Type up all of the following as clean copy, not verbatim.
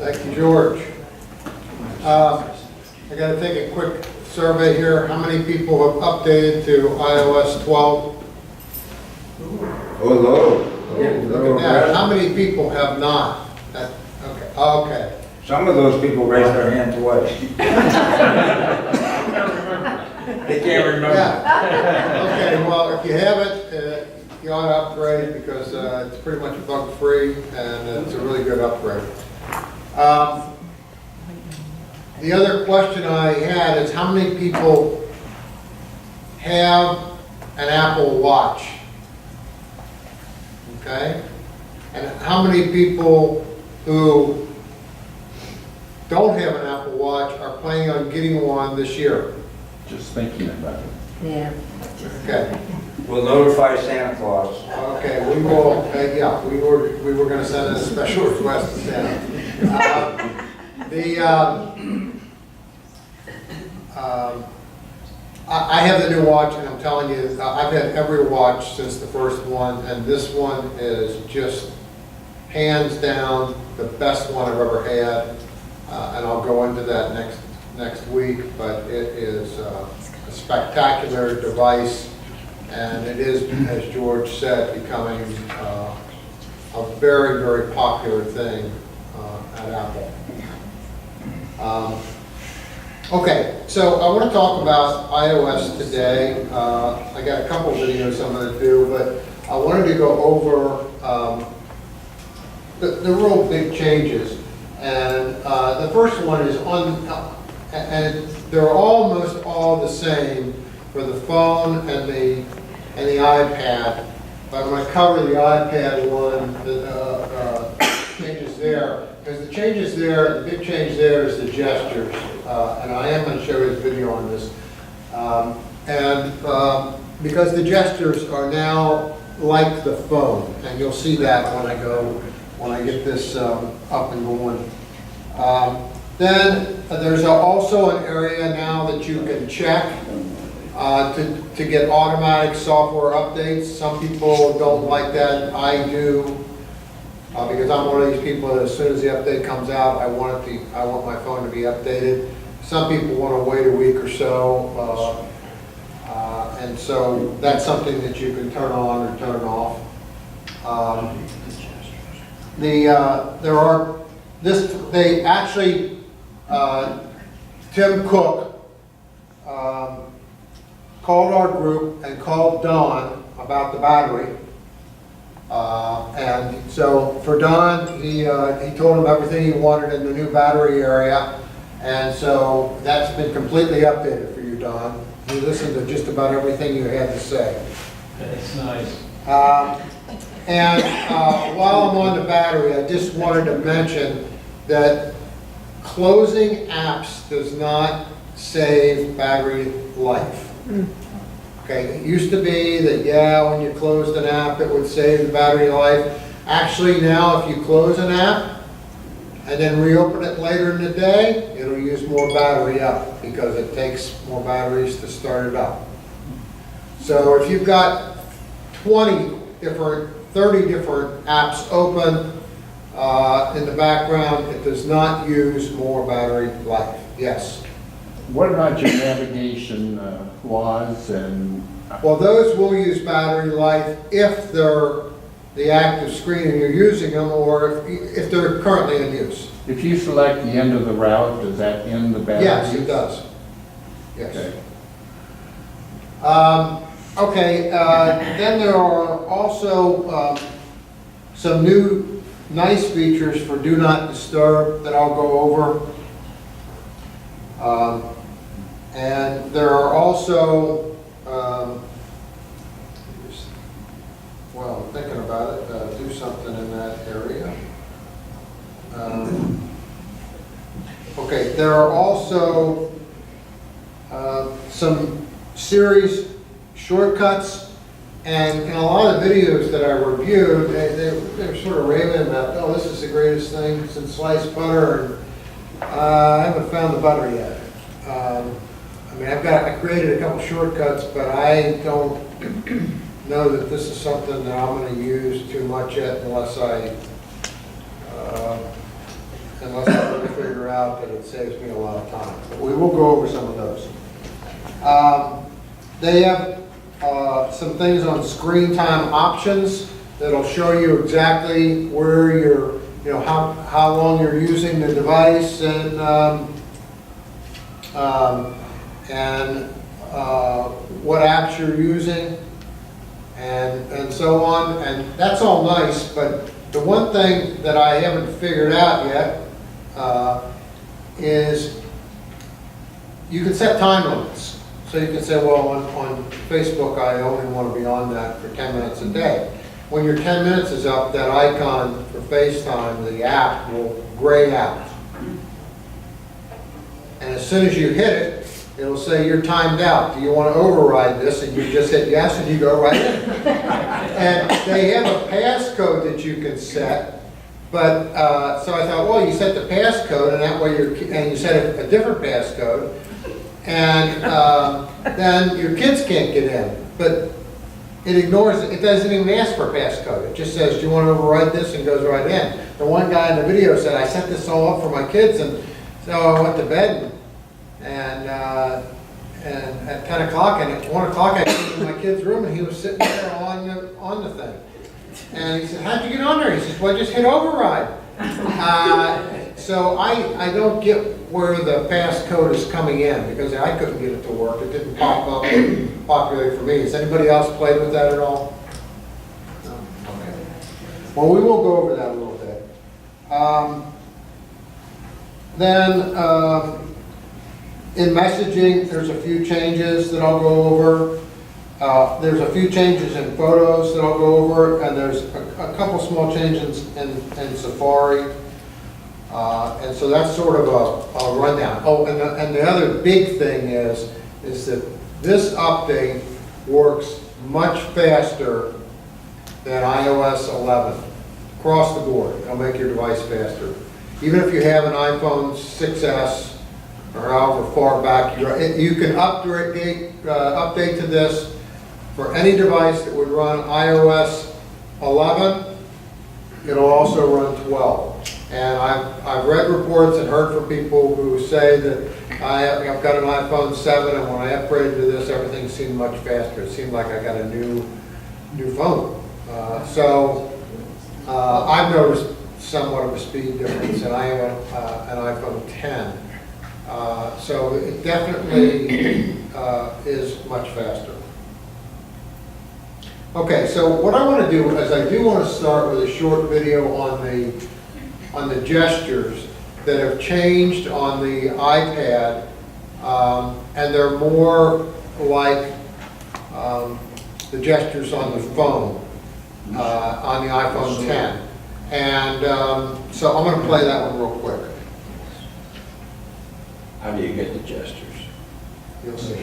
Thank you, George. I got to take a quick survey here. How many people have updated to iOS 12? Oh, low. Look at that. How many people have not? Okay. Okay. Some of those people raised their hand twice. They can't remember. Yeah. Okay, well, if you haven't, you ought to upgrade because it's pretty much bug-free and it's a really good upgrade. The other question I had is how many people have an Apple Watch? Okay? And how many people who don't have an Apple Watch are planning on getting one this year? Just thinking about it. Yeah. Okay. We'll notify Santa Claus. Okay, we will, yeah, we were going to send a special request to Santa. I have the new watch, and I'm telling you, I've had every watch since the first one, and this one is just hands down the best one I've ever had. And I'll go into that next week, but it is a spectacular device, and it is, as George said, becoming a very, very popular thing at Apple. Okay, so I want to talk about iOS today. I got a couple videos I'm going to do, but I wanted to go over the real big changes. And the first one is on, and they're almost all the same for the phone and the iPad. But I'm going to cover the iPad one, the changes there. Because the changes there, the big change there is the gestures. And I am going to show you a video on this. Because the gestures are now like the phone, and you'll see that when I get this up and going. Then there's also an area now that you can check to get automatic software updates. Some people don't like that. I do. Because I'm one of these people that as soon as the update comes out, I want my phone to be updated. Some people want to wait a week or so, and so that's something that you can turn on or turn off. They actually, Tim Cook called our group and called Don about the battery. And so for Don, he told him everything he wanted in the new battery area. And so that's been completely updated for you, Don. He listened to just about everything you had to say. That's nice. While I'm on the battery, I just wanted to mention that closing apps does not save battery life. Okay, it used to be that, yeah, when you closed an app, it would save the battery life. Actually, now, if you close an app and then reopen it later in the day, it'll use more battery up because it takes more batteries to start it up. So if you've got 30 different apps open in the background, it does not use more battery life. Yes? What about your navigation laws and? Well, those will use battery life if they're the active screen and you're using them, or if they're currently in use. If you select the end of the route, does that end the battery? Yes, it does. Yes. Okay. Then there are also some new nice features for Do Not Disturb that I'll go over. And there are also, well, I'm thinking about it, do something in that area. Okay, there are also some series shortcuts, and in a lot of videos that I reviewed, they're sort of raving about, oh, this is the greatest thing since sliced butter, and I haven't found the butter yet. I created a couple shortcuts, but I don't know that this is something that I'm going to use too much yet unless unless I really figure out that it saves me a lot of time. But we will go over some of those. They have some things on screen time options that'll show you exactly where you're, how long you're using the device and what apps you're using and so on. And that's all nice, but the one thing that I haven't figured out yet is you can set time limits. So you can say, well, on Facebook, I only want to be on that for 10 minutes a day. When your 10 minutes is up, that icon for FaceTime, the app, will gray out. And as soon as you hit it, it'll say you're timed out. Do you want to override this? And you just hit yes, and you go right in. And they have a passcode that you can set. But so I thought, well, you set the passcode, and that way and you set a different passcode, and then your kids can't get in. But it ignores it. It doesn't even ask for a passcode. It just says, do you want to override this, and goes right in. The one guy in the video said, I set this all up for my kids, and so I went to bed, and at 10 o'clock, and at 1 o'clock I came to my kid's room, and he was sitting there on the thing. And he said, how'd you get on there? He says, well, I just hit override. So I don't get where the passcode is coming in, because I couldn't get it to work. It didn't pop up or populate for me. Has anybody else played with that at all? No? Okay. Well, we will go over that a little bit. In messaging, there's a few changes that I'll go over. There's a few changes in photos that I'll go over, and there's a couple small changes in Safari. And so that's sort of a rundown. Oh, and the other big thing is that this update works much faster than iOS 11. Across the board, it'll make your device faster. Even if you have an iPhone 6S or however far back you can update to this for any device that would run iOS 11. It'll also run 12. And I've read reports and heard from people who say that I've got an iPhone 7, and when I upgraded to this, everything seemed much faster. It seemed like I got a new phone. I've noticed somewhat of a speed difference, and I have an iPhone 10. So it definitely is much faster. Okay, so what I want to do is I do want to start with a short video on the gestures that have changed on the iPad, and they're more like the gestures on the phone, on the iPhone 10. And so I'm going to play that one real quick. How do you get the gestures? You'll see.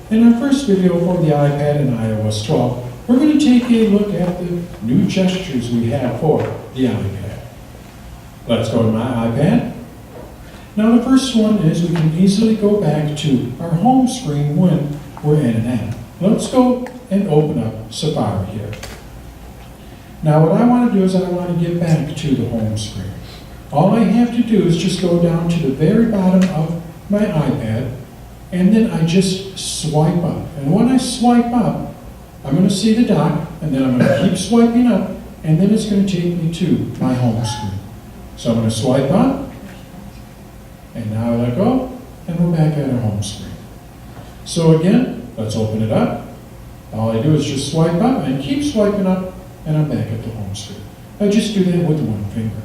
In our first video for the iPad and iOS 12, we're going to take a look at the new gestures we have for the iPad. Let's go to my iPad. Now the first one is we can easily go back to our home screen when we're in an app. Let's go and open up Safari here. Now what I want to do is I want to get back to the home screen. All I have to do is just go down to the very bottom of my iPad, and then I just swipe up. And when I swipe up, I'm going to see the dock, and then I'm going to keep swiping up, and then it's going to take me to my home screen. So I'm going to swipe up, and now I let go, and we're back at our home screen. So again, let's open it up. All I do is just swipe up and keep swiping up, and I'm back at the home screen. I just do that with one finger.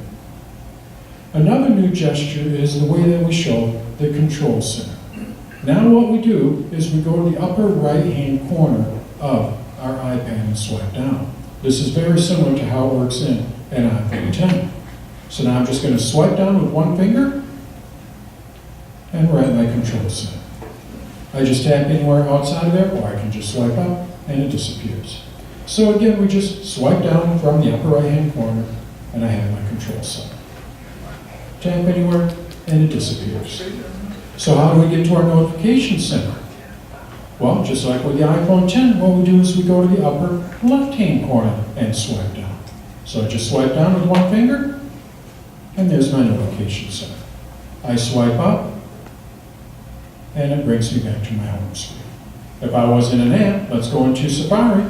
Another new gesture is the way that we show the control center. Now what we do is we go to the upper right-hand corner of our iPad and swipe down. This is very similar to how it works in an iPhone 10. So now I'm just going to swipe down with one finger, and we're at my control center. I just tap anywhere outside of there, or I can just swipe up, and it disappears. So again, we just swipe down from the upper right-hand corner, and I have my control center. Tap anywhere, and it disappears. So how do we get to our notification center? Well, just like with the iPhone 10, what we do is we go to the upper left-hand corner and swipe down. So I just swipe down with one finger, and there's my notification center. I swipe up, and it brings me back to my home screen. If I was in an app, let's go into Safari.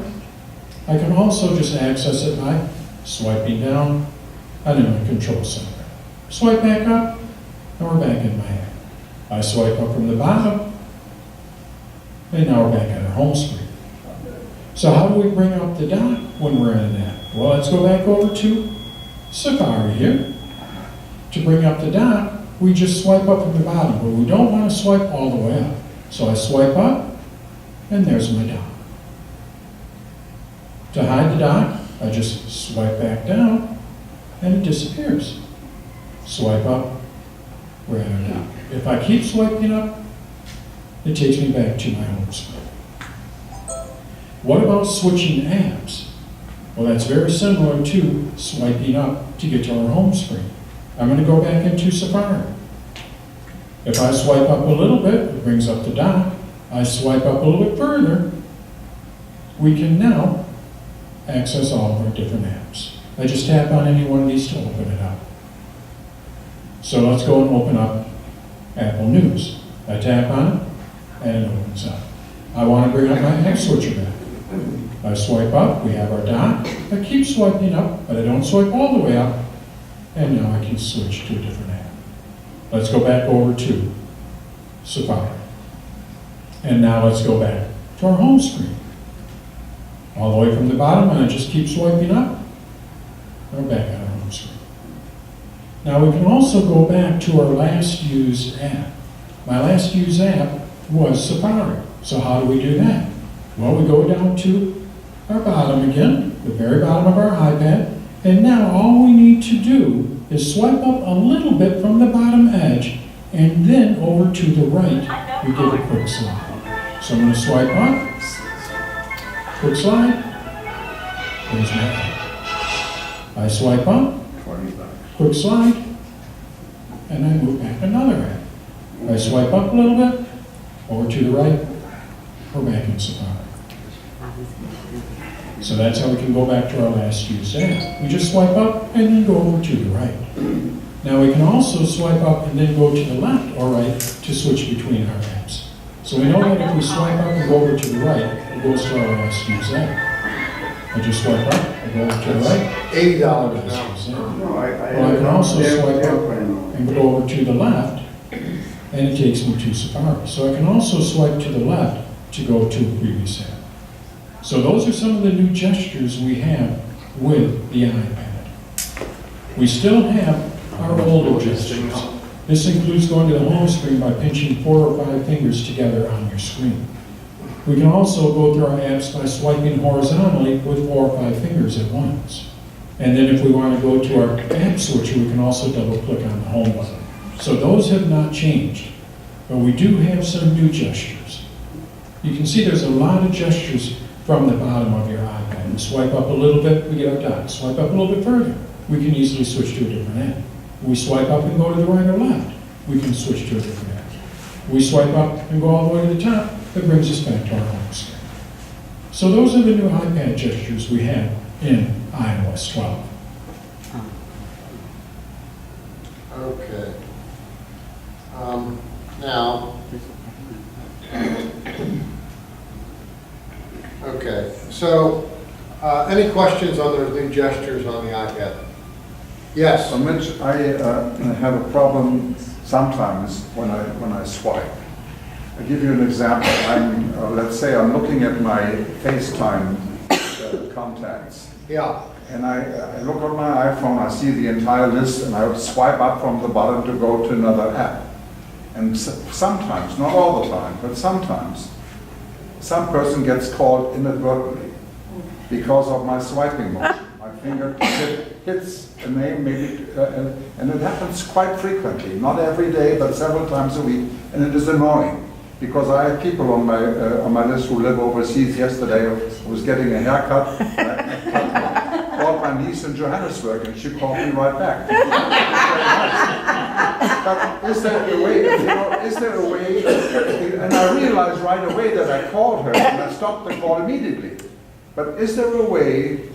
I can also just access it by swiping down, and in my control center. Swipe back up, and we're back in my app. I swipe up from the bottom, and now we're back at our home screen. So how do we bring up the dock when we're in an app? Well, let's go back over to Safari here. To bring up the dock, we just swipe up from the bottom, but we don't want to swipe all the way up. So I swipe up, and there's my dock. To hide the dock, I just swipe back down, and it disappears. Swipe up, we're at our dock. If I keep swiping up, it takes me back to my home screen. What about switching apps? Well, that's very similar to swiping up to get to our home screen. I'm going to go back into Safari. If I swipe up a little bit, it brings up the dock. I swipe up a little bit further, we can now access all of our different apps. I just tap on any one of these to open it up. So let's go and open up Apple News. I tap on it, and it opens up. I want to bring up my app switcher back. I swipe up, we have our dock. I keep swiping up, but I don't swipe all the way up, and now I can switch to a different app. Let's go back over to Safari. And now let's go back to our home screen. All the way from the bottom, and I just keep swiping up, and we're back at our home screen. Now we can also go back to our last used app. My last used app was Safari. So how do we do that? Well, we go down to our bottom again, the very bottom of our iPad, and now all we need to do is swipe up a little bit from the bottom edge, and then over to the right, we give a quick slide. So I'm going to swipe up, quick slide, there's my app. I swipe up, quick slide, and I move back another app. I swipe up a little bit, over to the right, we're back in Safari. So that's how we can go back to our last used app. We just swipe up and then go over to the right. Now we can also swipe up and then go to the left or right to switch between our apps. So we know that if we swipe up and go over to the right, it goes to our last used app. I just swipe up, I go over to the right, $80 last now. used app. Well, I can also swipe up and go over to the left, and it takes me to Safari. So I can also swipe to the left to go to a previous app. So those are some of the new gestures we have with the iPad. We still have our older gestures. This includes going to the home screen by pinching 4 or 5 fingers together on your screen. We can also go through our apps by swiping horizontally with 4 or 5 fingers at once. And then if we want to go to our app switcher, we can also double click on the home button. So those have not changed, but we do have some new gestures. You can see there's a lot of gestures from the bottom of your iPad. And swipe up a little bit, we get our dot. Swipe up a little bit further, we can easily switch to a different app. We swipe up and go to the right or left, we can switch to a different app. We swipe up and go all the way to the top, that brings us back to our home screen. So those are the new iPad gestures we have in iOS 12. Okay. Now, okay, so any questions on the new gestures on the iPad? Yes? So Mitch, I have a problem sometimes when I swipe. I'll give you an example. Let's say I'm looking at my FaceTime contacts. Yeah. And I look on my iPhone, I see the entire list, and I would swipe up from the bottom to go to another app. And sometimes, not all the time, but sometimes, some person gets called inadvertently because of my swiping motion. My finger hits a name, maybe, and it happens quite frequently. Not every day, but several times a week, and it is annoying. Because I have people on my list who live overseas. Yesterday I was getting a haircut. I called my my niece in Johannesburg, and she called me right back. But is there a way, is there a way, and I realized right away that I called her, and I stopped the call immediately. But is there a way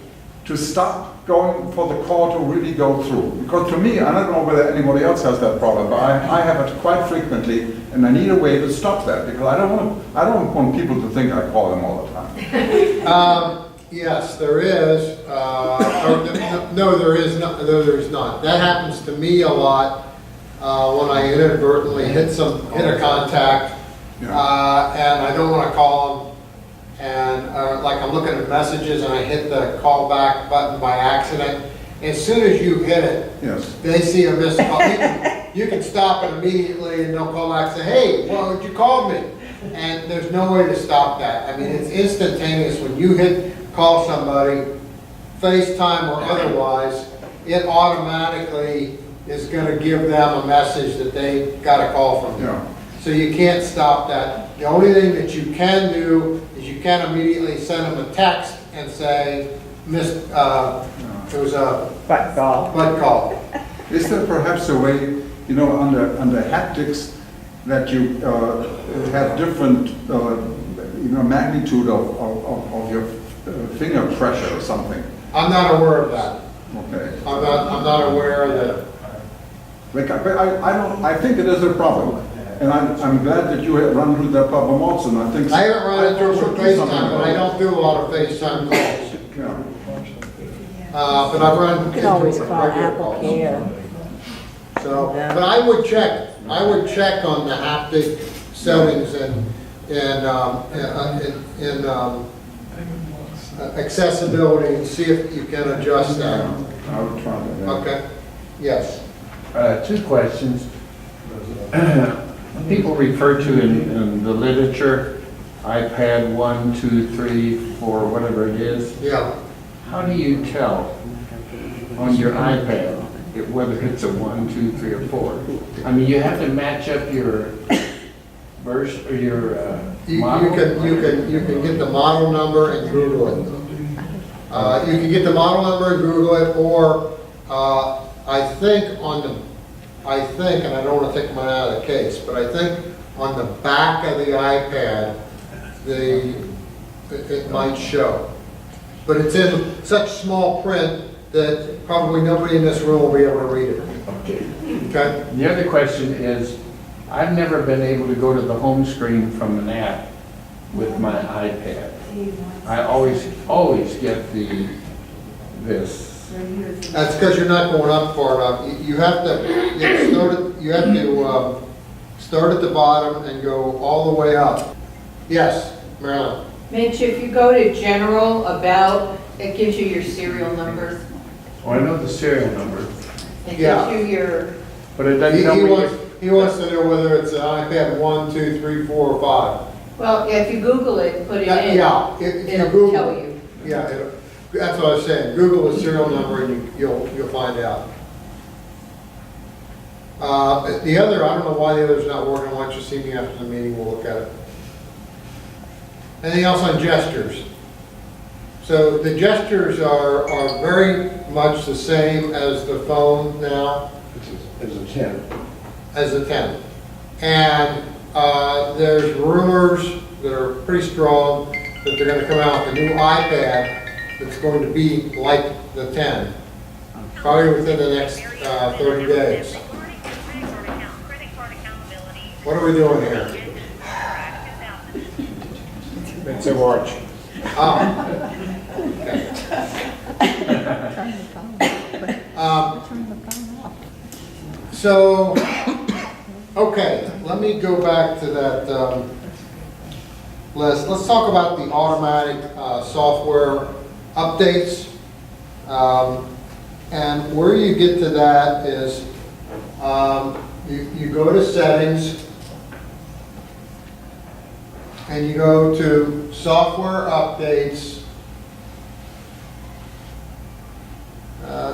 to stop going for the call to really go through? Because to me, I don't know whether anybody else has that problem, but I have it quite frequently, and I need a way to stop that, because I don't want people to think I call them all the time. Yes, there is. No, there is not. No, there's not. That happens to me a lot when I inadvertently hit a contact, and I don't want to call them. And like I'm looking at messages and I hit the call back button by accident. As soon as you hit it, Yes. they see a missed call. You can stop it immediately and they'll call back and say, hey, well, you called me. And there's no way to stop that. I mean, it's instantaneous. When you call somebody, FaceTime or otherwise, it automatically is going to give them a message that they got a call from you. Yeah. So you can't stop that. The only thing that you can do is you can immediately send them a text and say, it was a Butt call. butt call. Is there perhaps a way, under haptics, that you have different, magnitude of your finger pressure or something? I'm not aware of that. Okay. I'm not aware that. But I think it is a problem. And I'm glad that you have run through that problem also, and I think. I haven't run into it for should do something FaceTime, but I about don't do a lot of FaceTime calls. it. Yeah. But I've run. You can always into call regular Apple calls. Care. So, but I would check on the haptic settings and accessibility and see if you can adjust that. I would try that. Yeah. Okay, yes. Two questions. People refer to in the literature, iPad 1, 2, 3, 4, whatever it is. Yeah. How do you tell on your iPad whether it's a 1, 2, 3, or 4? I mean, you have to match up your verse or your You model. can get the model number and Google it. You can get the model number and Google it, or I think, and I don't want to take mine out of the case, but I think on the back of the iPad, it might show. But it's in such small print that probably nobody in this room will be able to read it. Okay? The other question is, I've never been able to go to the home screen from an app with my iPad. I always get this. That's because you're not going up far enough. You have to start at the bottom and go all the way up. Yes, Marilyn. Mitch, if you go to general, about, it gives you your serial numbers. Oh, I know the serial number, It Yeah. gives you your, but it doesn't tell me. He wants to know whether it's an iPad 1, 2, 3, 4, or 5. well, if you Google it, put it in, Yeah, if you it'll Google. tell you. Yeah, that's what I was saying. Google the serial number and you'll find out. The other, I don't know why the other's not working. Why don't you see me after the meeting? We'll look at it. Anything else on gestures? So the gestures are very much the same as the phone now, It's a 10. as the 10. And there's rumors that are pretty strong that they're going to come out with a new iPad that's going to be like the 10, probably within the next 30 days. What are we doing here? It's a watch. Oh. Okay. So, okay, let me go back to that list. Let's talk about the automatic software updates. And where you get to that is you go to settings and you go to software updates.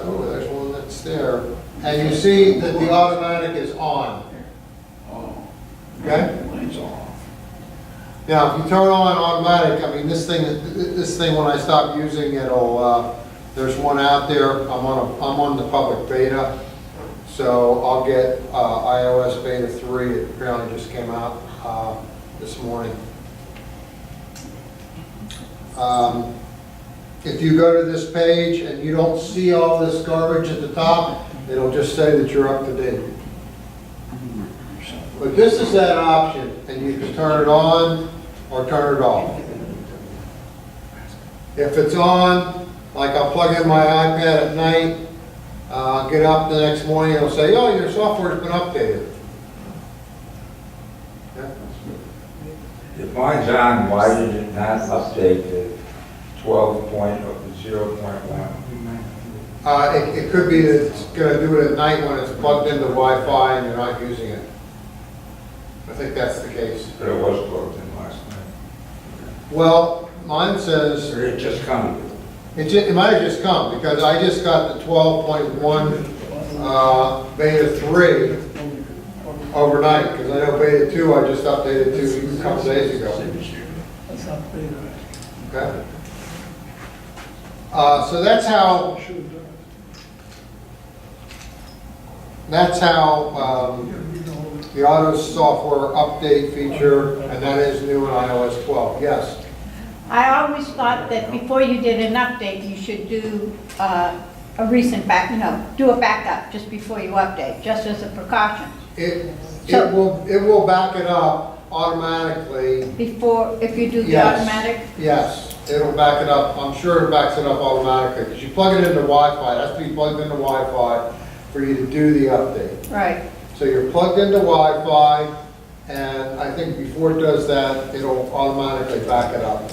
Oh, there's one that's there. And you see that the automatic is on. Okay? Now, if you turn on automatic, I mean, this thing, when I stop using it, There's one out there, I'm on the public beta, so I'll get iOS beta 3, it apparently just came out this morning. If you go to this page and you don't see all this garbage at the top, it'll just say that you're up to date. But this is that option, and you can turn it on or turn it off. If it's on, like I'll plug in my iPad at night, get up the next morning, it'll say, oh, your software's been updated. Yeah. If mine's on, why did it not update to 12.0.1? It could be that it's going to do it at night when it's plugged into Wi-Fi and you're not using it. I think that's the case. But it was plugged in last night. Well, mine says, Or it just come? it might have just come, because I just got the 12.1 beta 3 overnight, because I know beta 2 I just updated to a couple days ago. Okay. So that's how the auto software update feature, and that is new in iOS 12. Yes. I always thought that before you did an update, you should do a recent do a backup just before you update, just as a precaution. It will back it up automatically. If you do the Yes. automatic? Yes, it'll back it up. I'm sure it backs it up automatically, because you plug it into Wi-Fi. It has to be plugged into Wi-Fi for you to do the update. Right. So you're plugged into Wi-Fi, and I think before it does that, it'll automatically back it up.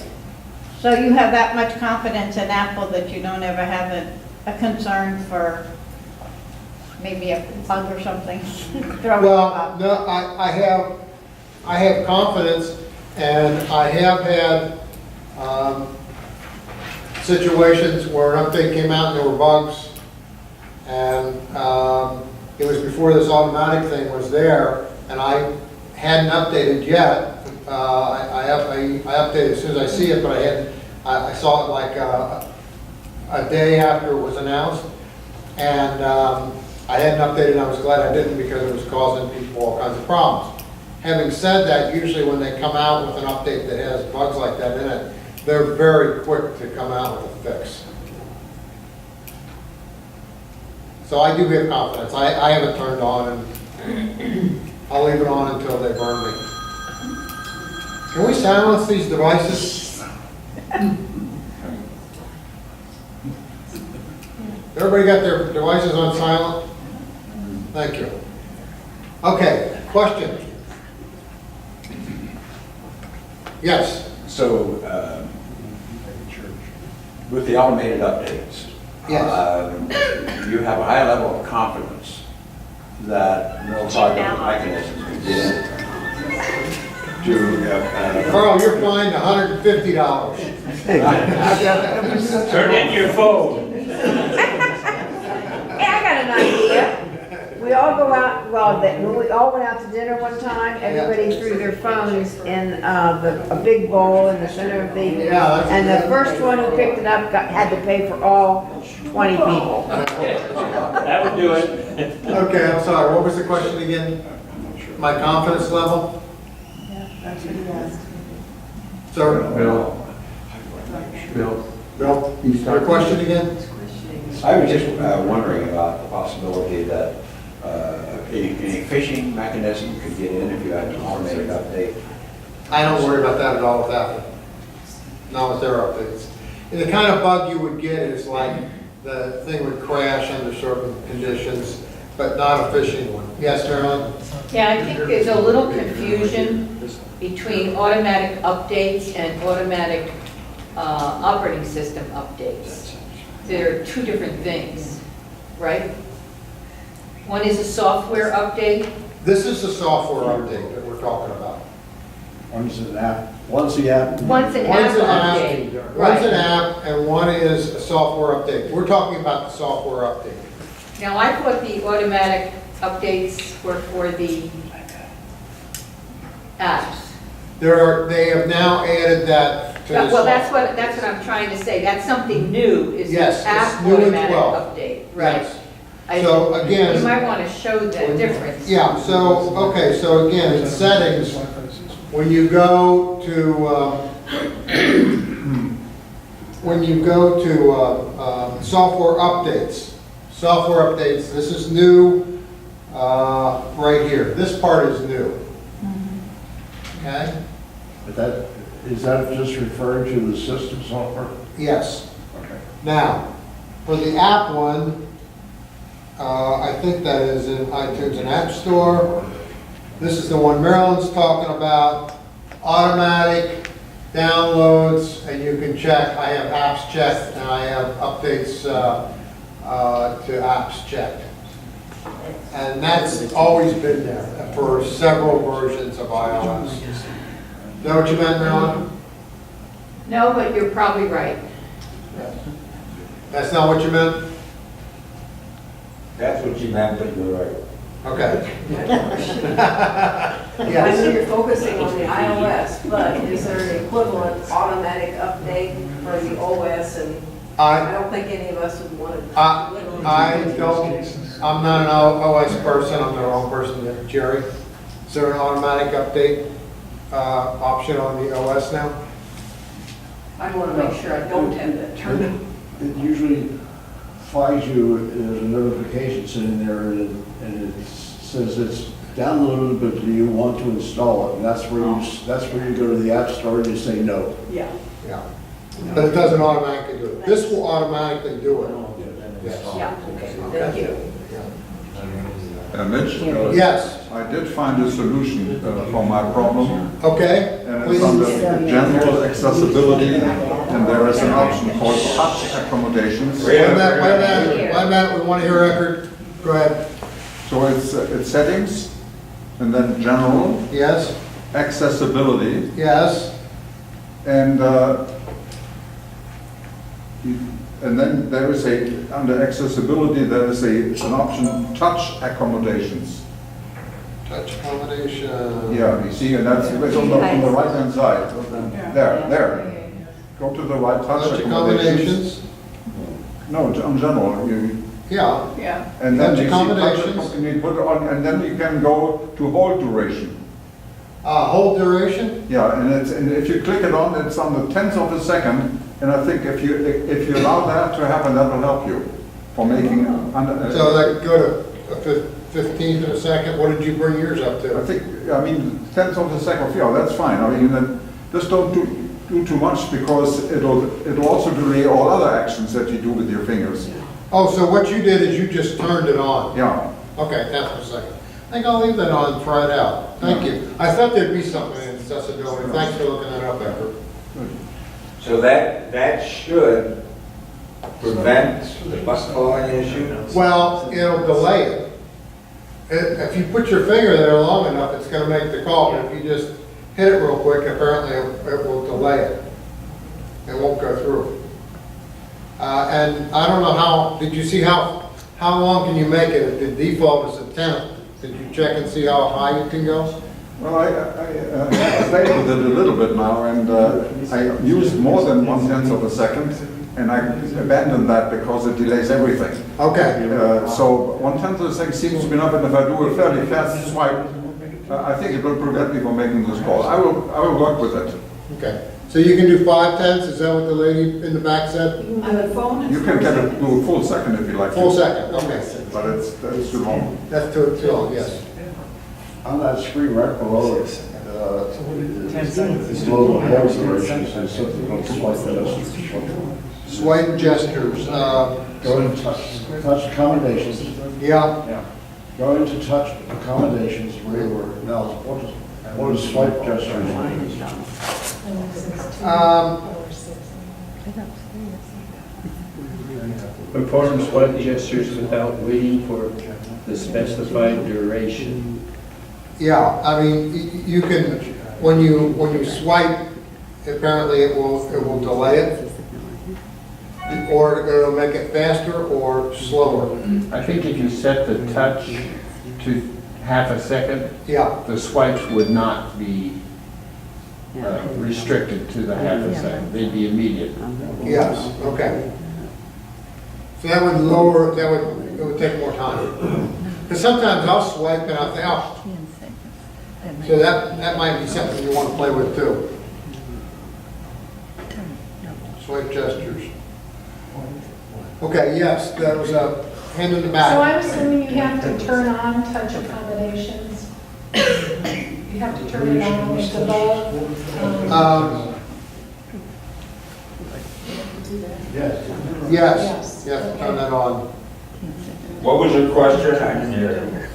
So you have that much confidence in Apple that you don't ever have a concern for maybe a bug or something throwing you Well, up? no, I have confidence, and I have had situations where an update came out and there were bugs, and it was before this automatic thing was there, and I hadn't updated yet. I updated as soon as I see it, but I saw it like a day after it was announced, and I hadn't updated, and I was glad I didn't, because it was causing people all kinds of problems. Having said that, usually when they come out with an update that has bugs like that in it, they're very quick to come out with a fix. So I do have confidence. I have it turned on, and I'll leave it on until they burn me. Can we silence these devices? Everybody got their devices on silent? Thank you. Okay, question? Yes? So, with the automated updates, Yes. you have a high level of confidence that no targeted mechanisms can get in to. Carl, you're fined $150. Turn in your phone. Hey, I got an idea. We all go out, when we all went out to dinner one time, everybody threw their phones in a big bowl in the center of the, Yeah, and the first one who picked it up had to pay for all 20 people. That would do it. Okay, I'm sorry, what was the question again? My confidence level? Sir? Bill, Bill, your question again? I was just wondering about the possibility that any phishing mechanism could get in if you had an automated update. I don't worry about that at all with Apple. Not with their updates. And the kind of bug you would get is like the thing would crash under certain conditions, but not a phishing one. Yes, Carolyn? Yeah, I think there's a little confusion between automatic updates and automatic operating system updates. They're two different things, right? One is a software update. This is the software update that we're talking about. One's an app, one's the app. One's an One's an app app, update. one's an Right. app, and one is a software update. We're talking about the software update. Now, I thought the automatic updates were for the apps. They have now added that to the Well, that's software. what I'm trying to say, that's something new, is the Yes, app it's new in automatic 12. update, right? Yes. So again. You might want to show the difference. Yeah, so, okay, so again, in settings, when you go to, software updates, this is new, right here. This part is new. Okay? But that, is that just referring to the system software? Yes. Okay. Now, for the app one, I think that is in iTunes and App Store. This is the one Marilyn's talking about, automatic downloads, and you can check, I have apps checked, and I have updates to apps checked. And that's always been there for several versions of iOS. Is that what you meant, Marilyn? No, but you're probably right. That's not what you meant? That's what you meant, but you're right. Okay. I Yes. know you're focusing on the iOS, but is there an equivalent automatic update for the OS? And I don't think any of us would want to. I don't, I'm not an OS person, I'm the wrong person, Jerry. Is there an automatic update option on the OS now? I want to make sure I don't have that turned on. It usually flags you, there's a notification sitting there, and it says it's downloaded, but do you want to install it? And that's where you go to the App Store and you say no. Yeah. Yeah. But it doesn't automatically do it. This will automatically do it. Yes. Yeah, thank you. Mitch? Yes, I did find a solution for my problem, okay. and it's Please. under general accessibility, and there is an option called touch accommodations. Wait a minute, we want to hear a record. Go ahead. So it's settings, and then general, Yes, accessibility, yes, and then there is under accessibility, there is an option, touch accommodations. touch accommodation. Yeah, you see, and that's on the right-hand side. There. Go to the right, touch Touch accommodations. accommodations, No, on general, yeah. Yeah. and then Touch you see accommodations. touch, and you put it on, and then you can go to hold duration. Hold duration, Yeah, and if you click it on, it's on the 10th of a second, and I think if you allow that to happen, that will help you for making. so that go to a 15th of a second. What did you bring yours up I to? think, 10th of a second, yeah, that's fine. I mean, just don't do too much, because it'll also delay all other actions that you do with your fingers. Oh, so what you did is you just turned it on. Yeah. Okay, 10th of a second. I think I'll leave that on and try it out. Thank you. I thought there'd be something in accessibility. Thanks for looking that up, Edward. So that should prevent the bus calling issue? Well, it'll delay it. If you put your finger there long enough, it's gonna make the call. But if you just hit it real quick, apparently it will delay it. It won't go through. And I don't know did you see how long can you make it? The default is a 10th. Did you check and see how high you can go? Well, I played with it a little bit now, and I used more than 1/10 of a second, and I abandoned that because it delays everything. Okay. So 1/10 of a second seems to be enough, and if I do a fairly fast swipe, I think it will prevent me from making this call. I will work with it. Okay. So you can do 5/10? Is that what the lady in the back said? On the phone? You can get it to a full second if you like. Full second, okay. But that's too long. That's too long, yes. On that screen right below it, it's below the hold duration, it says something about swipe gestures. Swipe gestures, Go into touch accommodations. yeah. Go into touch accommodations where you were, now, what is swipe gestures? Perform swipe gestures without waiting for the specified duration. Yeah, I mean, you can, when you swipe, apparently it will delay it. Or it'll make it faster or slower. I think if you set the touch to half a second, Yeah, the swipes would not be restricted to the half a second. They'd be immediate. Yes, okay. So that would lower, it would take more time. Because sometimes I'll swipe and I'll think, oh, so that might be something you want to play with too. Swipe gestures. Okay, yes, that was a hand in the back. So I'm assuming you have to turn on touch accommodations? You have to turn it on, it's above? Yes, turn that on. What was your question? I didn't hear it.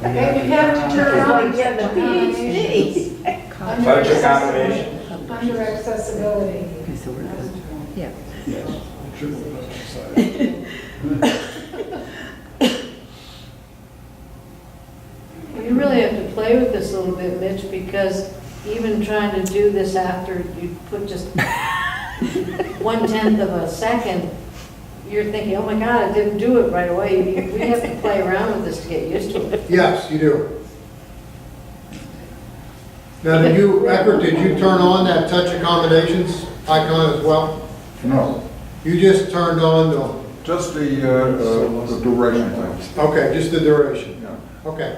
And you have to turn on Yeah, the PhD. Touch accommodation? under accessibility. You really have to play with this a little bit, Mitch, because even trying to do this after you put just 1/10 of a second, you're thinking, oh my God, I didn't do it right away. We have to play around with this to get used to it. Yes, you do. Now, Eckert, did you turn on that touch accommodations icon as well? No, You just turned on the, just the duration thing. okay, just the duration. Yeah. Okay.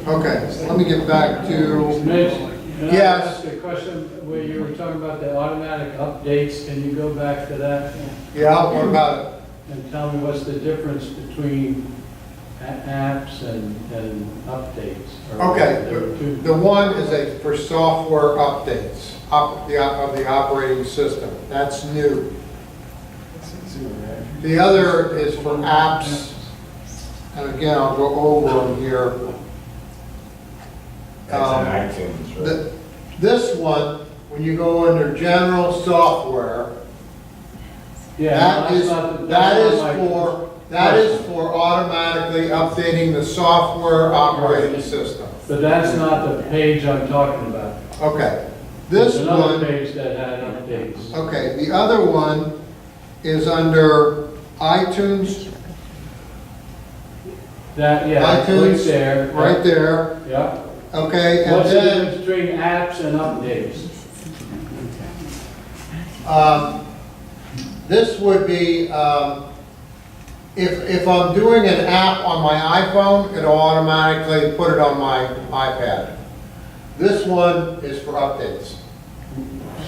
Okay, let me get back to, Mitch, can I Yes. ask a question where you were talking about the automatic updates? Can you go back to that yeah, what about it? and tell me what's the difference between apps and updates? Or Okay, there are two- the one is for software updates of the operating system. That's new. The other is for apps, and again, I'll go over them here. That's an iTunes, right? This one, when you go under general software, Yeah, that that's is, not- that that's is not my- for automatically updating the software operating system. But that's not the page I'm talking about. Okay, this There's another one, page that had updates. okay, the other one is under iTunes, That, yeah, click iTunes, there. right there, Yeah. okay, and What's the then, difference between apps and updates? this would be, if I'm doing an app on my iPhone, it'll automatically put it on my iPad. This one is for updates.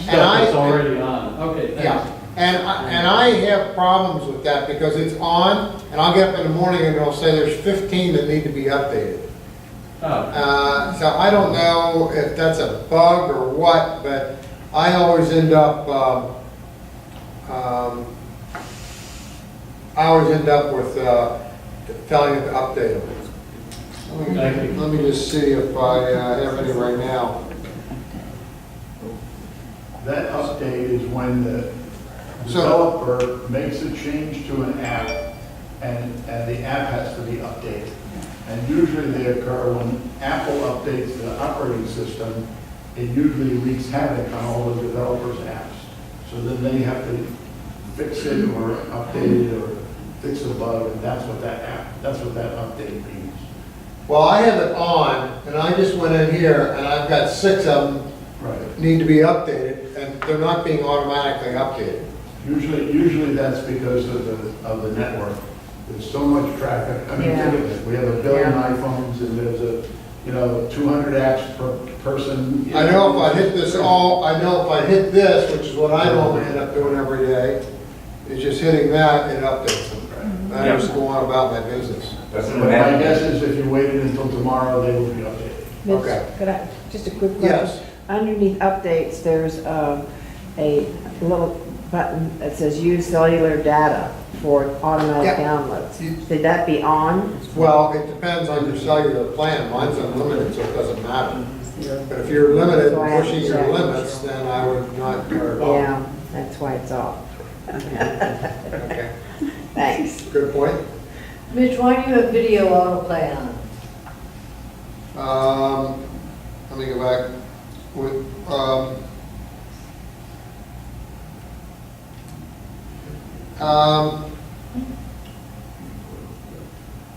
Stuff that's already on. Okay, Yeah, thanks. and I have problems with that because it's on, and I'll get up in the morning and it'll say there's 15 that need to be updated. Oh, So I don't know if that's a bug or what, but I always end up, with telling it to update them. Thank you. Let me just see if I have any right now. That update is when the So- developer makes a change to an app, and the app has to be updated. And usually they occur when Apple updates the operating system, it usually wreaks havoc on all the developers' apps. So then they have to fix it or update it or fix a bug, and that's what that update means. Well, I have it on, and I just went in here, and I've got 6 of them Right. need to be updated, and they're not being automatically updated. Usually that's because of the network. There's so much traffic. I mean, Yeah. think of it. We have 1 billion Yeah. iPhones and there's 200 apps per person. I know if I hit this, which is what I normally end up doing every day, is just hitting that, it updates them. And I just go on about my business. Doesn't My matter. guess is if you waited until tomorrow, they will be updated. Mitch, Okay. could I, just a quick question? Yes. Underneath updates, there's a little button that says use cellular data for automatic Yeah. downloads. Should that be on? Well, it depends on your cellular plan. Mine's unlimited, so it doesn't matter. But if you're limited, So I have to pushing your check. limits, then I would not turn it on. Yeah, that's why it's off. Okay, Thanks. good point. Mitch, why do you have video autoplay on? Let me go back with,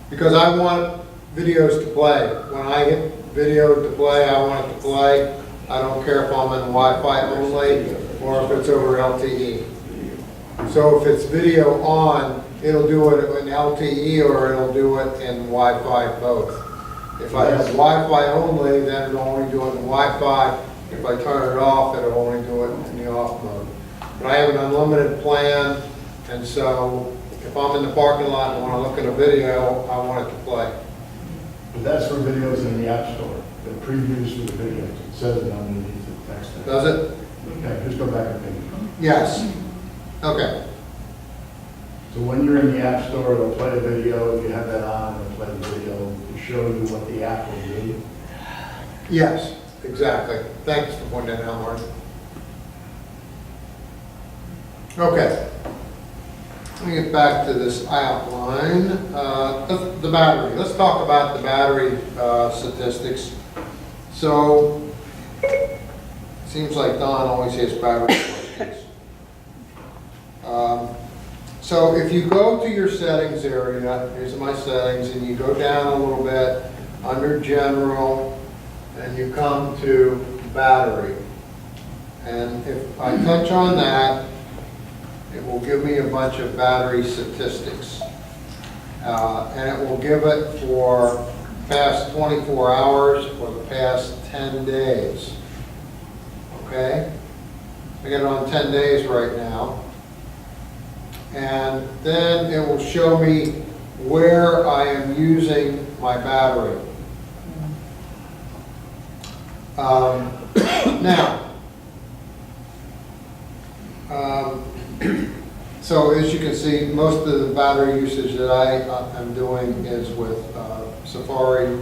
because I want videos to play. When I hit video to play, I want it to play. I don't care if I'm in Wi-Fi only or if it's over LTE. So if it's video on, it'll do it in LTE or it'll do it in Wi-Fi both. If I have Wi-Fi only, then it'll only do it in Wi-Fi. If I turn it off, it'll only do it in the off mode. But I have an unlimited plan, and so if I'm in the parking lot and want to look at a video, I want it to play. But that's for videos in the App Store, the previews for the videos. It says it underneath the text. Does it? Okay, just go back a page. Yes. Okay. So when you're in the App Store, it'll play a video. If you have that on, it'll play the video to show you what the app will do. Yes, exactly. Thanks for pointing that out, Martin. Okay. Let me get back to this outline. The battery. Let's talk about the battery statistics. So, seems like Don always has battery questions. So if you go to your settings area, here's my settings, and you go down a little bit under general, and you come to battery. And if I touch on that, it will give me a bunch of battery statistics. And it will give it for past 24 hours or the past 10 days. Okay? I got it on 10 days right now. And then it will show me where I am using my battery. So as you can see, most of the battery usage that I am doing is with Safari,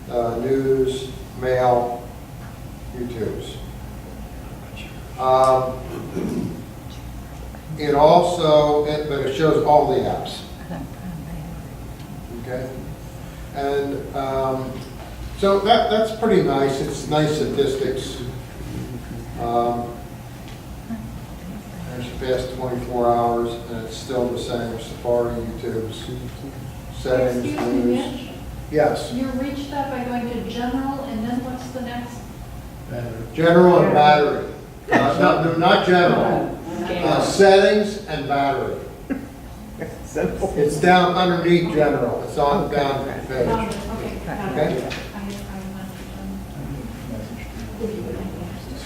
News, Mail, YouTubes. It also, but it shows all the apps. Okay? And so that's pretty nice. It's nice statistics. There's the past 24 hours, and it's still the same. Safari, YouTube's, settings, Excuse me, news. Mitch? Yes. You reach that by going to general, and then what's the next? General and battery. No, not general. Settings and battery. It's down underneath general. It's on down the page. Okay?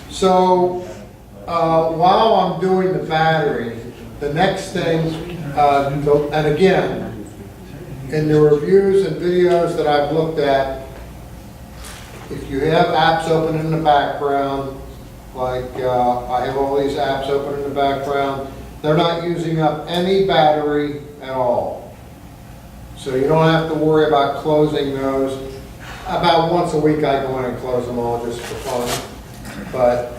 So while I'm doing the battery, the next thing, and again, in the reviews and videos that I've looked at, if you have apps open in the background, like I have all these apps open in the background, they're not using up any battery at all. So you don't have to worry about closing those. About once a week I go in and close them all just for fun. But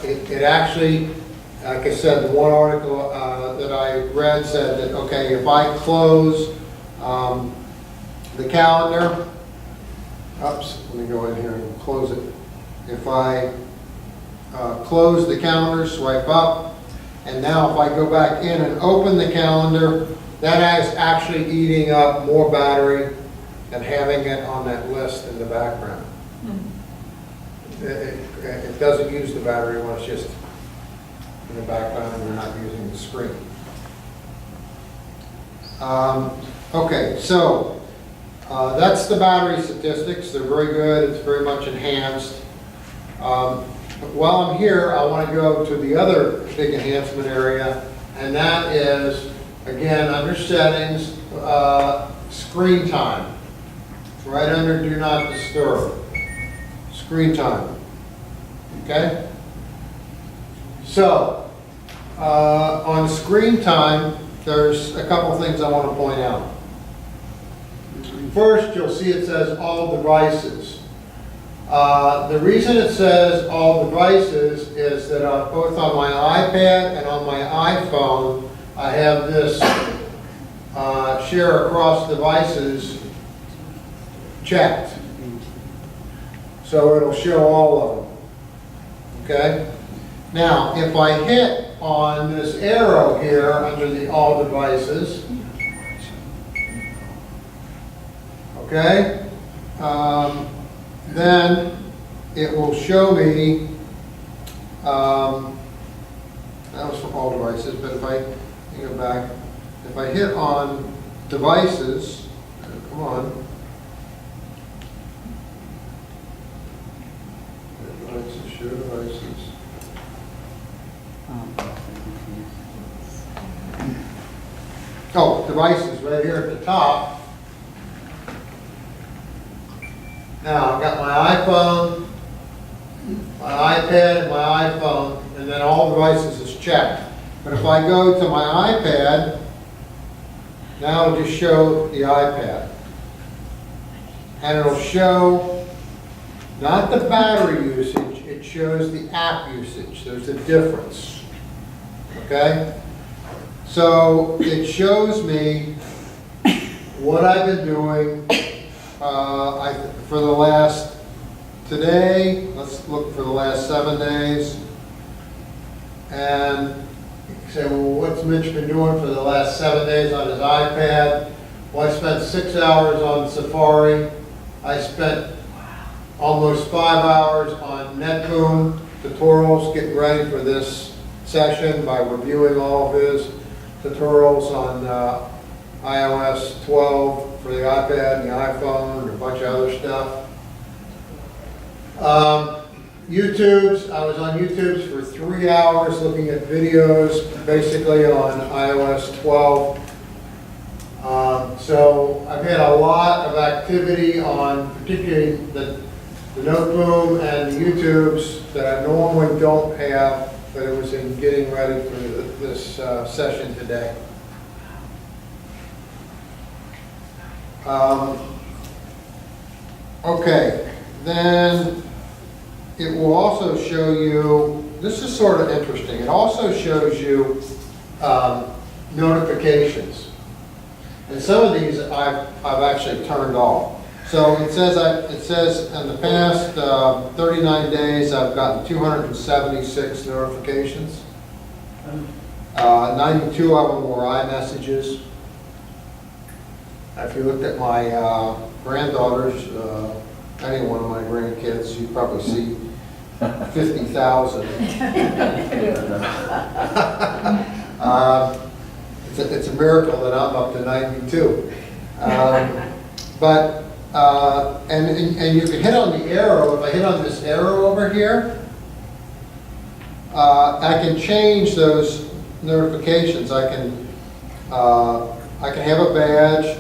it actually, like I said, the one article that I read said that, okay, if I close the calendar, oops, let me go in here and close it. If I close the calendar, swipe up, and now if I go back in and open the calendar, that is actually eating up more battery than having it on that list in the background. It doesn't use the battery when it's just in the background and you're not using the screen. Okay, so that's the battery statistics. They're very good. It's very much enhanced. While I'm here, I want to go to the other big enhancement area, and that is, again, under settings, screen time. It's right under do not disturb. Screen time. Okay? So, on screen time, there's a couple things I want to point out. First, you'll see it says all devices. The reason it says all devices is that both on my iPad and on my iPhone, I have this share across devices checked. So it'll show all of them. Okay? Now, if I hit on this arrow here under the all devices, Okay? Then it will show me, that was for all devices, but if I go back, if I hit on devices, come on. Devices, show devices. Oh, devices right here at the top. Now, I've got my iPhone, my iPad, and my iPhone, and then all devices is checked. But if I go to my iPad, now it'll just show the iPad. And it'll show not the battery usage, it shows the app usage. There's a difference. Okay? So it shows me what I've been doing for the last, today, let's look for the last 7 days. And you say, well, what's Mitch been doing for the last 7 days on his iPad? Well, I spent 6 hours on Safari. I spent almost 5 hours on NetBoom tutorials, getting ready for this session by reviewing all of his tutorials on iOS 12 for the iPad and the iPhone and a bunch of other stuff. YouTubes, I was on YouTubes for 3 hours looking at videos, basically on iOS 12. So I've had a lot of activity on particularly the Noteboom and the YouTubes that I normally don't have, but it was in getting ready for this session today. Okay, then it will also show you, this is sort of interesting, it also shows you notifications. And some of these I've actually turned off. So it says in the past 39 days I've gotten 276 notifications. 92 of them were iMessages. If you looked at my granddaughters, any one of my grandkids, you'd probably see 50,000. It's a miracle that I'm up to 92. And you can hit on the arrow. If I hit on this arrow over here, I can change those notifications. I can have a badge.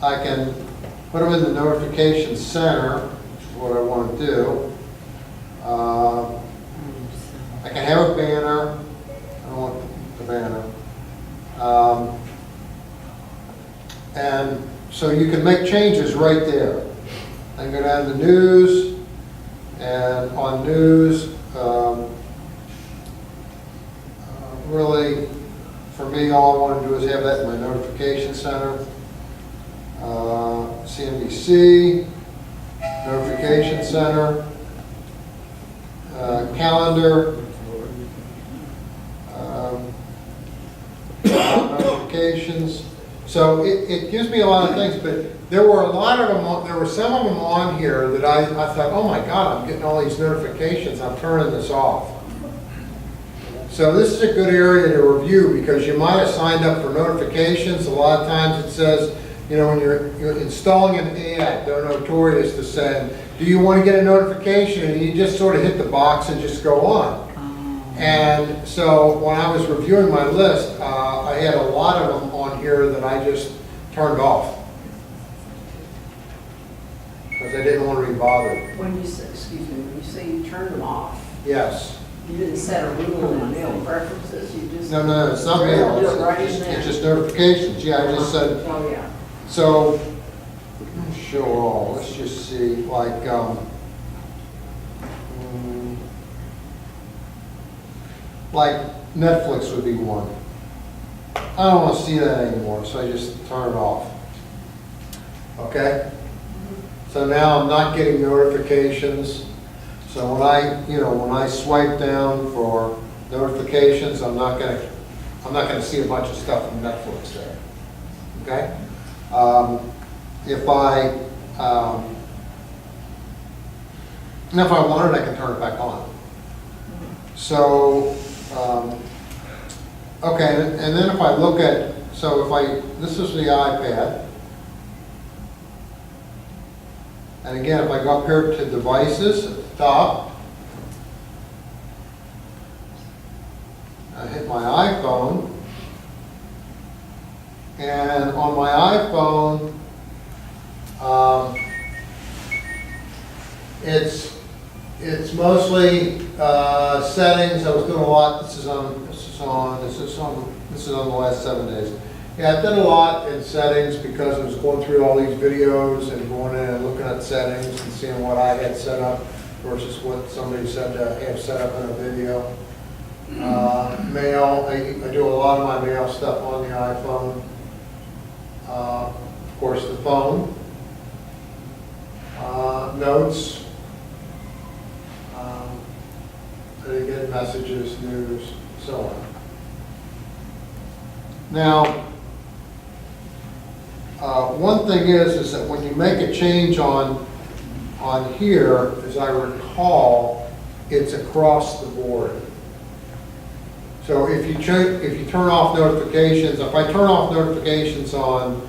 I can put them in the notification center, which is what I want to do. I can have a banner. I don't want the banner. And so you can make changes right there. I can go down to news, and on news, really, for me, all I want to do is have that in my notification center. CNBC, notification center, calendar, notifications. So it gives me a lot of things, but there were a lot of them, there were some of them on here that I thought, oh my God, I'm getting all these notifications, I'm turning this off. So this is a good area to review because you might have signed up for notifications. A lot of times it says, you know, when you're installing an ad, they're notorious to say, do you want to get a notification? And you just sort of hit the box and just go on. And so when I was reviewing my list, I had a lot of them on here that I just turned off because I didn't want to be bothered. When you say, excuse me, when you say you turned them off, Yes. you didn't set a rule in mail preferences, you just. No, it's not mail. Do it right in there. It's just notifications. Yeah, I just said. Oh, yeah. So, let me show all. Let's just see, like, like Netflix would be one. I don't want to see that anymore, so I just turn it off. Okay? So now I'm not getting notifications. So when I swipe down for notifications, I'm not gonna see a bunch of stuff from Netflix there. Okay? if I want it, I can turn it back on. So, okay, and then if I look at, so this is the iPad. And again, if I go up here to devices at the top, I hit my iPhone. And on my iPhone, it's mostly settings. I was doing a lot. This is on the last 7 days. Yeah, I've done a lot in settings because I was going through all these videos and going in and looking at settings and seeing what I had set up versus what somebody said to have set up in a video. Mail, I do a lot of my mail stuff on the iPhone. Of course, the phone. Notes. I get messages, news, so on. Now, one thing is that when you make a change on here, as I recall, it's across the board. So if you turn off notifications, if I turn off notifications on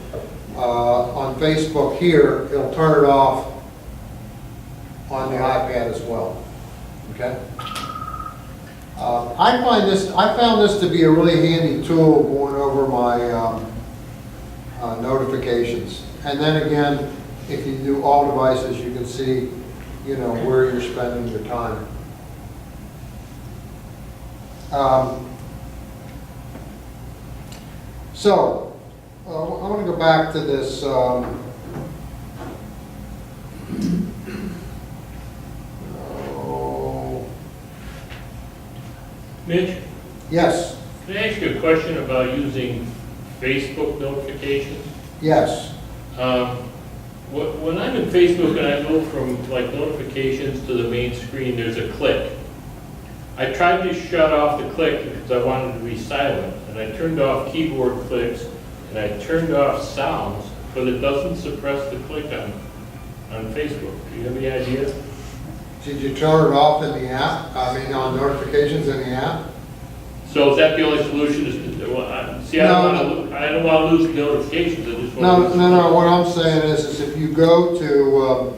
Facebook here, it'll turn it off on the iPad as well. Okay. I found this to be a really handy tool going over my notifications. And then again, if you do all devices, you can see, where you're spending your time. So, I want to go back to this. Mitch, Yes, can I ask you a question about using Facebook notifications? yes. When I'm in Facebook and I go from like notifications to the main screen, there's a click. I tried to shut off the click because I wanted to be silent, and I turned off keyboard clicks and I turned off sounds, but it doesn't suppress the click on Facebook. Do you have any idea? Did you turn it off in the app? I mean, on notifications in the app? So is that the only solution? Is to, see, I don't want to lose notifications. I just want to No. What I'm saying is if you go to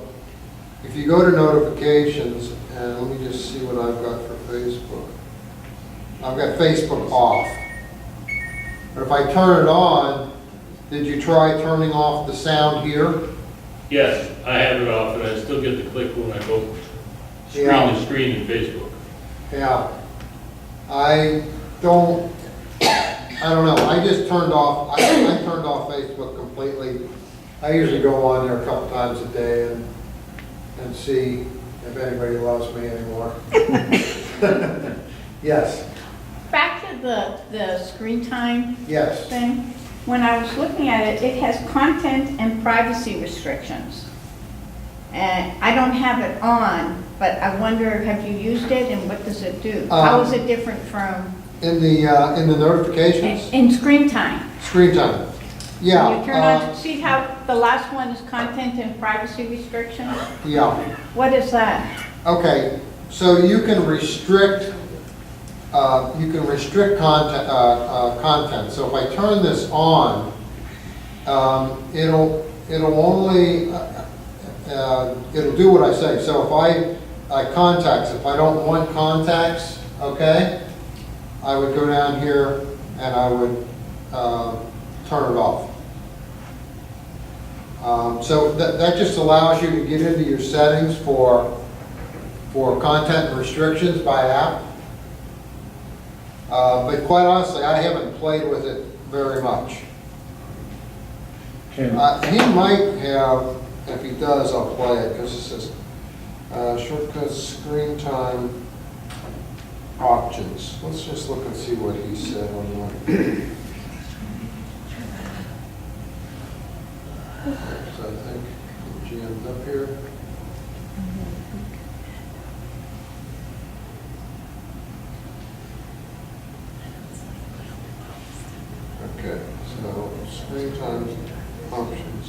notifications, and let me just see what I've got for Facebook. I've got Facebook off. But if I turn it on, did you try turning off the sound here? Yes, I have it off, and I still get the click when I go screen to screen in Facebook. Yeah. I don't know. I just turned off, I turned off Facebook completely. I usually go on there a couple times a day and see if anybody loves me anymore. Yes. Back to the screen time Yes. thing. When I was looking at it, it has content and privacy restrictions. And I don't have it on, but I wonder, have you used it and what does it do? How is it different from? In the notifications? In screen time. Screen time. Yeah. When you turn on, see how the last one is content and privacy restrictions? Yeah. What is that? Okay, so you can restrict content. So if I turn this on, it'll only it'll do what I say. So if contacts, if I don't want contacts, okay, I would go down here and I would turn it off. So that just allows you to get into your settings for content and restrictions by app. But quite honestly, I haven't played with it very much. He might have, if he does, I'll play it, because it says shortcuts, screen time, options. Let's just look and see what he said on that. So I think jammed up here. Okay, so screen time options.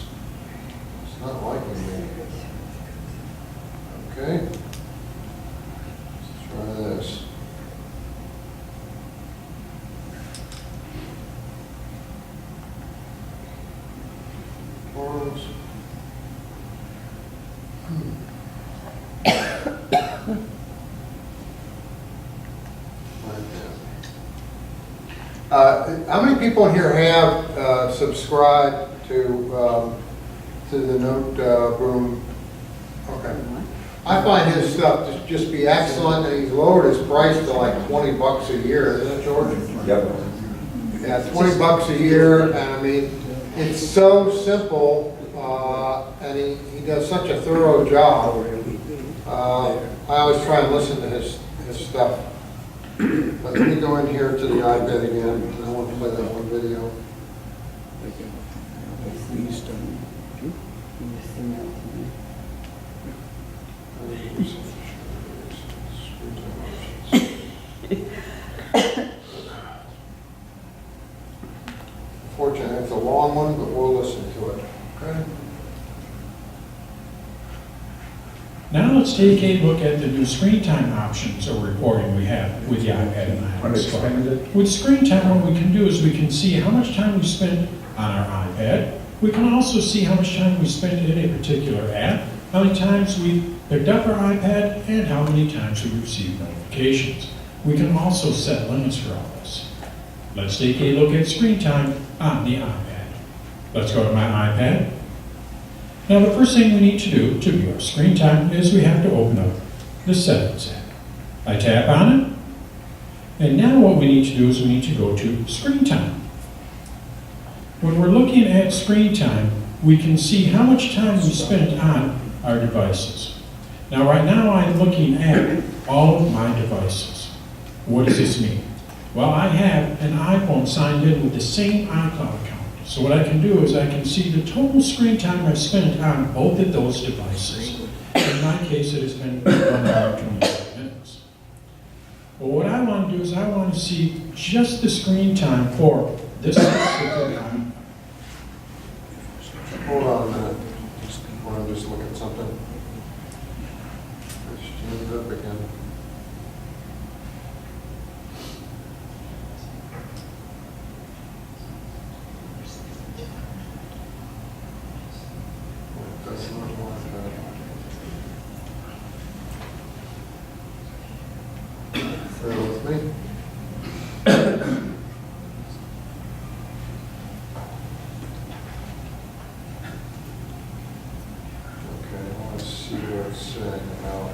How many people here have subscribed to the Note Room? Okay. I find his stuff to just be excellent, and he's lowered his price to like $20 a year, isn't it, George? Yep. Yeah, $20 a year, and I mean, it's so simple, and he does such a thorough job. I always try and listen to his stuff. But let me go in here to the iPad again, and I want to play that one video. Fortunately, it's a long one, but we'll listen to it. Okay. Now let's take a look at the new screen time options or reporting we have with the iPad and iOS 12. With screen time, what we can do is we can see how much time we spent on our iPad. We can also see how much time we spent in a particular app, how many times we picked up our iPad, and how many times we received notifications. We can also set limits for all this. Let's take a look at screen time on the iPad. Let's go to my iPad. Now the first thing we need to do to view our screen time is we have to open up the Settings app. I tap on it, and now what we need to do is we need to go to screen time. When we're looking at screen time, we can see how much time we spent on our devices. Now right now I'm looking at all of my devices. What does this mean? Well, I have an iPhone signed in with the same iCloud account. So what I can do is I can see the total screen time I've spent on both of those devices. In my case, it has been 1 hour, 25 minutes. But what I want to do is I want to see just the screen time for this specific iPhone. Hold on a minute. I want to just look at something. Let's change it up again. That's not like that. Bear with me. Let's see what it's saying about.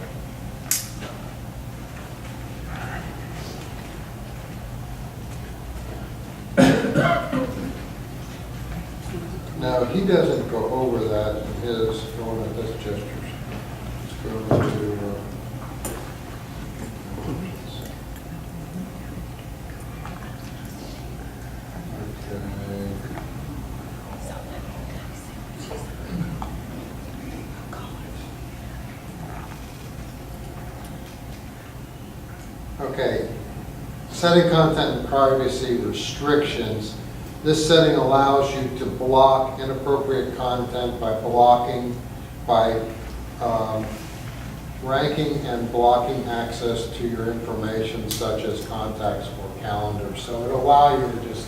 Now, he doesn't go over that in his, going at this gestures. Let's go to, okay, setting content and privacy restrictions. This setting allows you to block inappropriate content by ranking and blocking access to your information such as contacts or calendars. So it'll allow you to just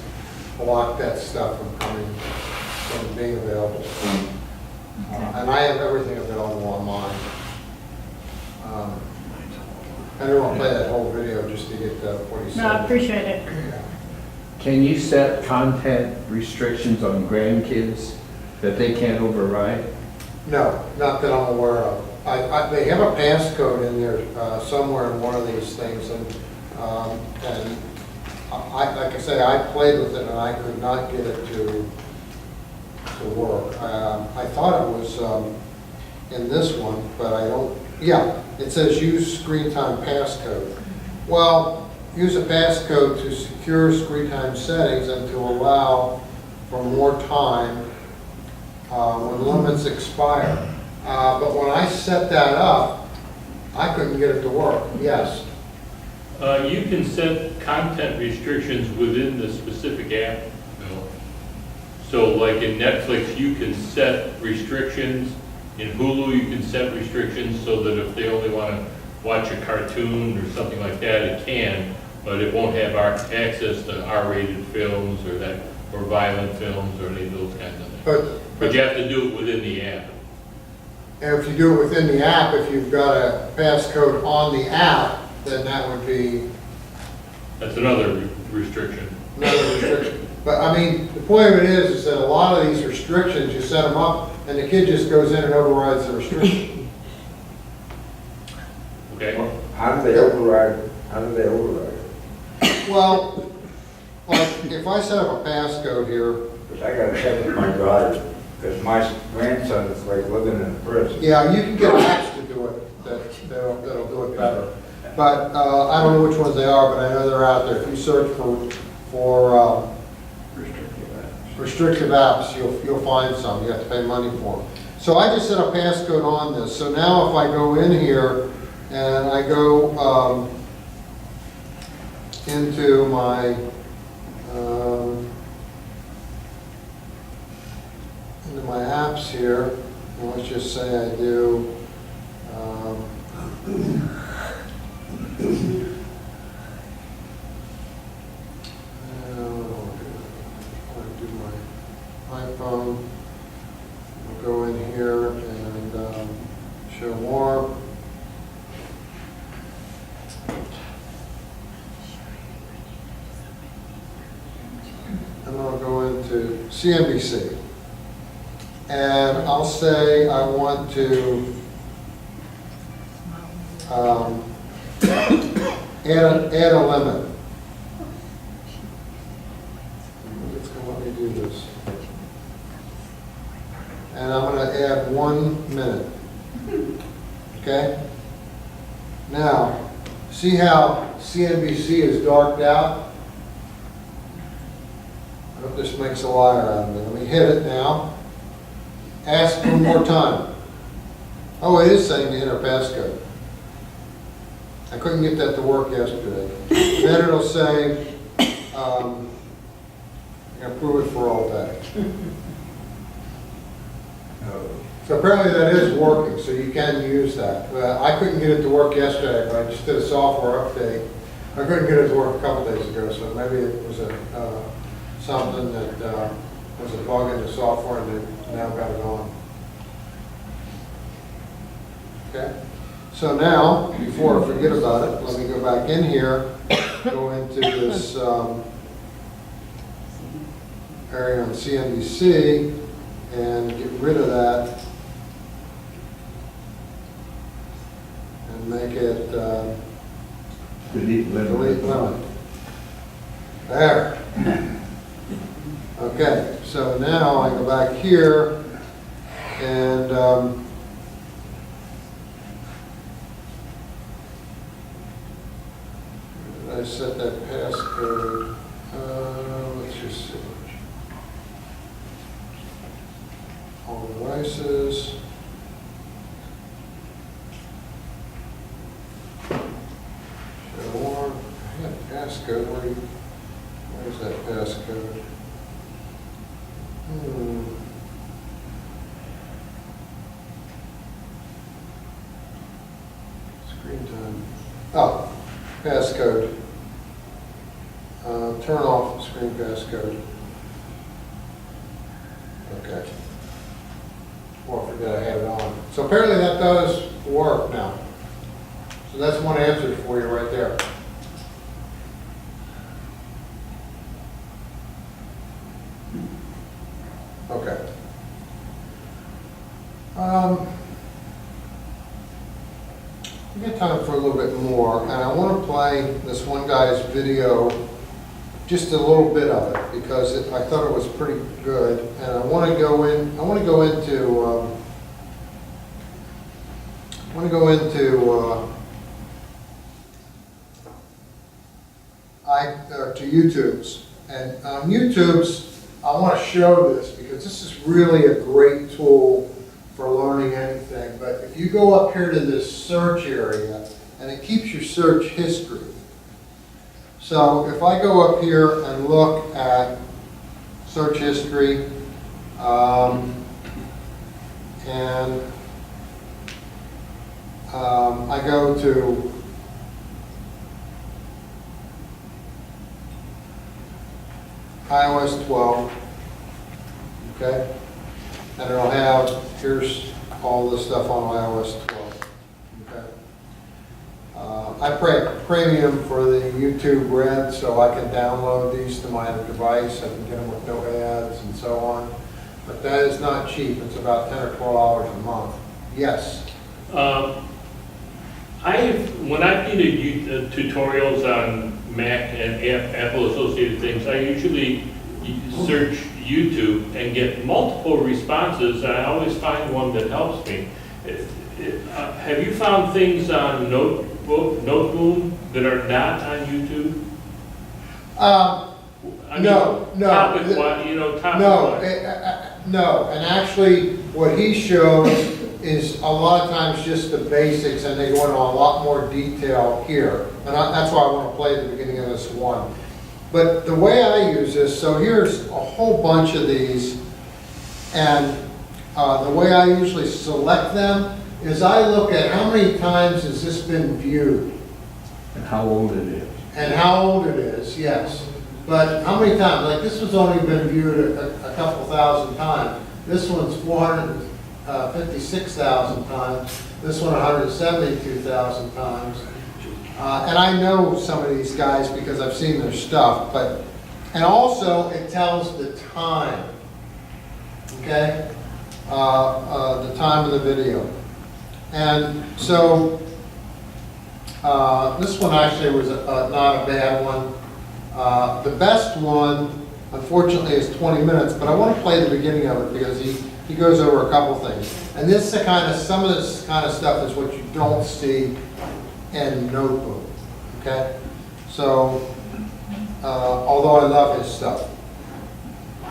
block that stuff from being available. And I have everything available on mine. I don't want to play that whole video just to get what he said. No, I appreciate it. Can you set content restrictions on grandkids that they can't override? No, not that I'm aware of. They have a passcode in there somewhere in one of these things, and like I say, I played with it and I could not get it to work. I thought it was in this one, but I don't. Yeah, it says use screen time passcode. Well, use a passcode to secure screen time settings and to allow for more time when limits expire. But when I set that up, I couldn't get it to work. Yes. You can set content restrictions within the specific app, Bill. So like in Netflix, you can set restrictions. In Hulu, you can set restrictions so that if they only want to watch a cartoon or something like that, it can, but it won't have access to R-rated films or violent films or any of those kinds of things. But you have to do it within the app. And if you do it within the app, if you've got a passcode on the app, then that would be. That's another restriction. another restriction. But I mean, the point of it is that a lot of these restrictions, you set them up, and the kid just goes in and overrides the restriction. Okay? How do they override, how do they override it? Well, like, if I set up a passcode here, Because I gotta check with my daughter, because my grandson is like living in a prison. yeah, you can get apps to do it, that'll do it better. But, I don't know which ones they are, but I know they're out there. If you search for restrictive apps, you'll find some. You have to pay money for them. So I just set a passcode on this. So now if I go in here and I go into my apps here, and let's just say I do I do my iPhone. I'll go in here and show more. And I'll go into CNBC. And I'll say I want to add a limit. It's going to let me do this. And I'm going to add 1 minute. Okay? Now, see how CNBC is darked out? I hope this makes a liar out of me. Let me hit it now. Ask one more time. Oh, it is saying to enter passcode. I couldn't get that to work yesterday. Then it'll say, approve it for all day. So apparently that is working, so you can use that. I couldn't get it to work yesterday, but I just did a software update. I couldn't get it to work a couple days ago, so maybe it was something that was a bug in the software and they now got it on. Okay? So now, before I forget about it, let me go back in here, go into this area on CNBC and get rid of that and make it delete limit. There. Okay, so now I go back here and I set that passcode. Let's just see. All devices. Show more. I had a passcode. Where's that passcode? Screen time. Oh, passcode. Turn off screen passcode. Okay. Oh, I forgot I had it on. So apparently that does work now. So that's one answer for you right there. Okay. We got time for a little bit more, and I want to play this one guy's video, just a little bit of it, because I thought it was pretty good, and I want to go into to YouTube's, and on YouTube's, I want to show this because this is really a great tool for learning anything. But if you go up here to this search area, and it keeps your search history. So if I go up here and look at search history, and I go to iOS 12, okay? And it'll have, here's all the stuff on iOS 12, okay? I pray. premium for the YouTube Red, so I can download these to my device and get them with no ads and so on. But that is not cheap. It's about $10 or $12 a month. Yes. When I've needed tutorials on Mac and Apple associated things, I usually search YouTube and get multiple responses, and I always find one that helps me. Have you found things on Noteboom that are not on YouTube? No. No, and actually, what he shows is a lot of times just the basics, and they go into a lot more detail here. And that's why I want to play at the beginning of this one. But the way I use this, so here's a whole bunch of these, and the way I usually select them is I look at how many times has this been viewed. And how old it is. And how old it is, yes. But how many times? Like this one's only been viewed a couple thousand times. This one's 456,000 times. This one 172,000 times. And I know some of these guys because I've seen their stuff. And also it tells the time. Okay, the time of the video. And so this one actually was not a bad one. The best one, unfortunately, is 20 minutes, but I want to play the beginning of it because he goes over a couple things. And this is some of this kind of stuff is what you don't see in Notebook. Okay, so although I love his stuff.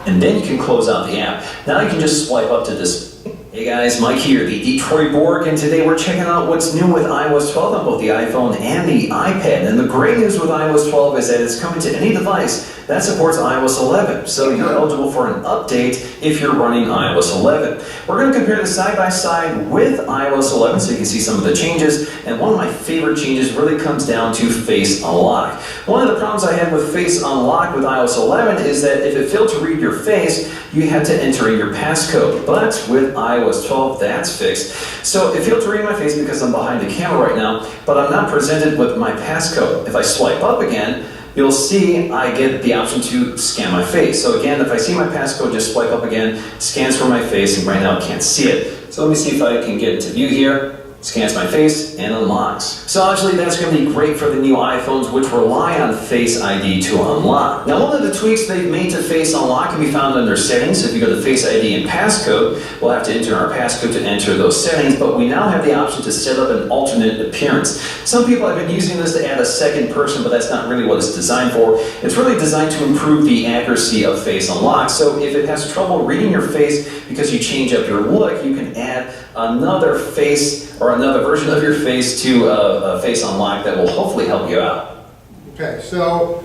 And then you can close out the app. Now you can just swipe up to this. Hey guys, Mike here, the Detroit Borg, and today we're checking out what's new with iOS 12 on both the iPhone and the iPad. And the great news with iOS 12 is that it's coming to any device that supports iOS 11. So you're eligible for an update if you're running iOS 11. We're going to compare this side by side with iOS 11 so you can see some of the changes. And one of my favorite changes really comes down to Face Unlock. One of the problems I had with Face Unlock with iOS 11 is that if it failed to read your face, you had to enter in your passcode. But with iOS 12, that's fixed. So it failed to read my face because I'm behind the camera right now, but I'm not presented with my passcode. If I swipe up again, you'll see I get the option to scan my face. So again, if I see my passcode, just swipe up again, scans for my face, and right now I can't see it. So let me see if I can get into view here. Scans my face and unlocks. So obviously that's going to be great for the new iPhones which rely on Face ID to unlock. Now one of the tweaks they've made to Face Unlock can be found under settings. So if you go to Face ID and passcode, we'll have to enter our passcode to enter those settings, but we now have the option to set up an alternate appearance. Some people have been using this to add a second person, but that's not really what it's designed for. It's really designed to improve the accuracy of Face Unlock. So if it has trouble reading your face because you change up your look, you can add another face or another version of your face to a Face Unlock that will hopefully help you out. Okay, so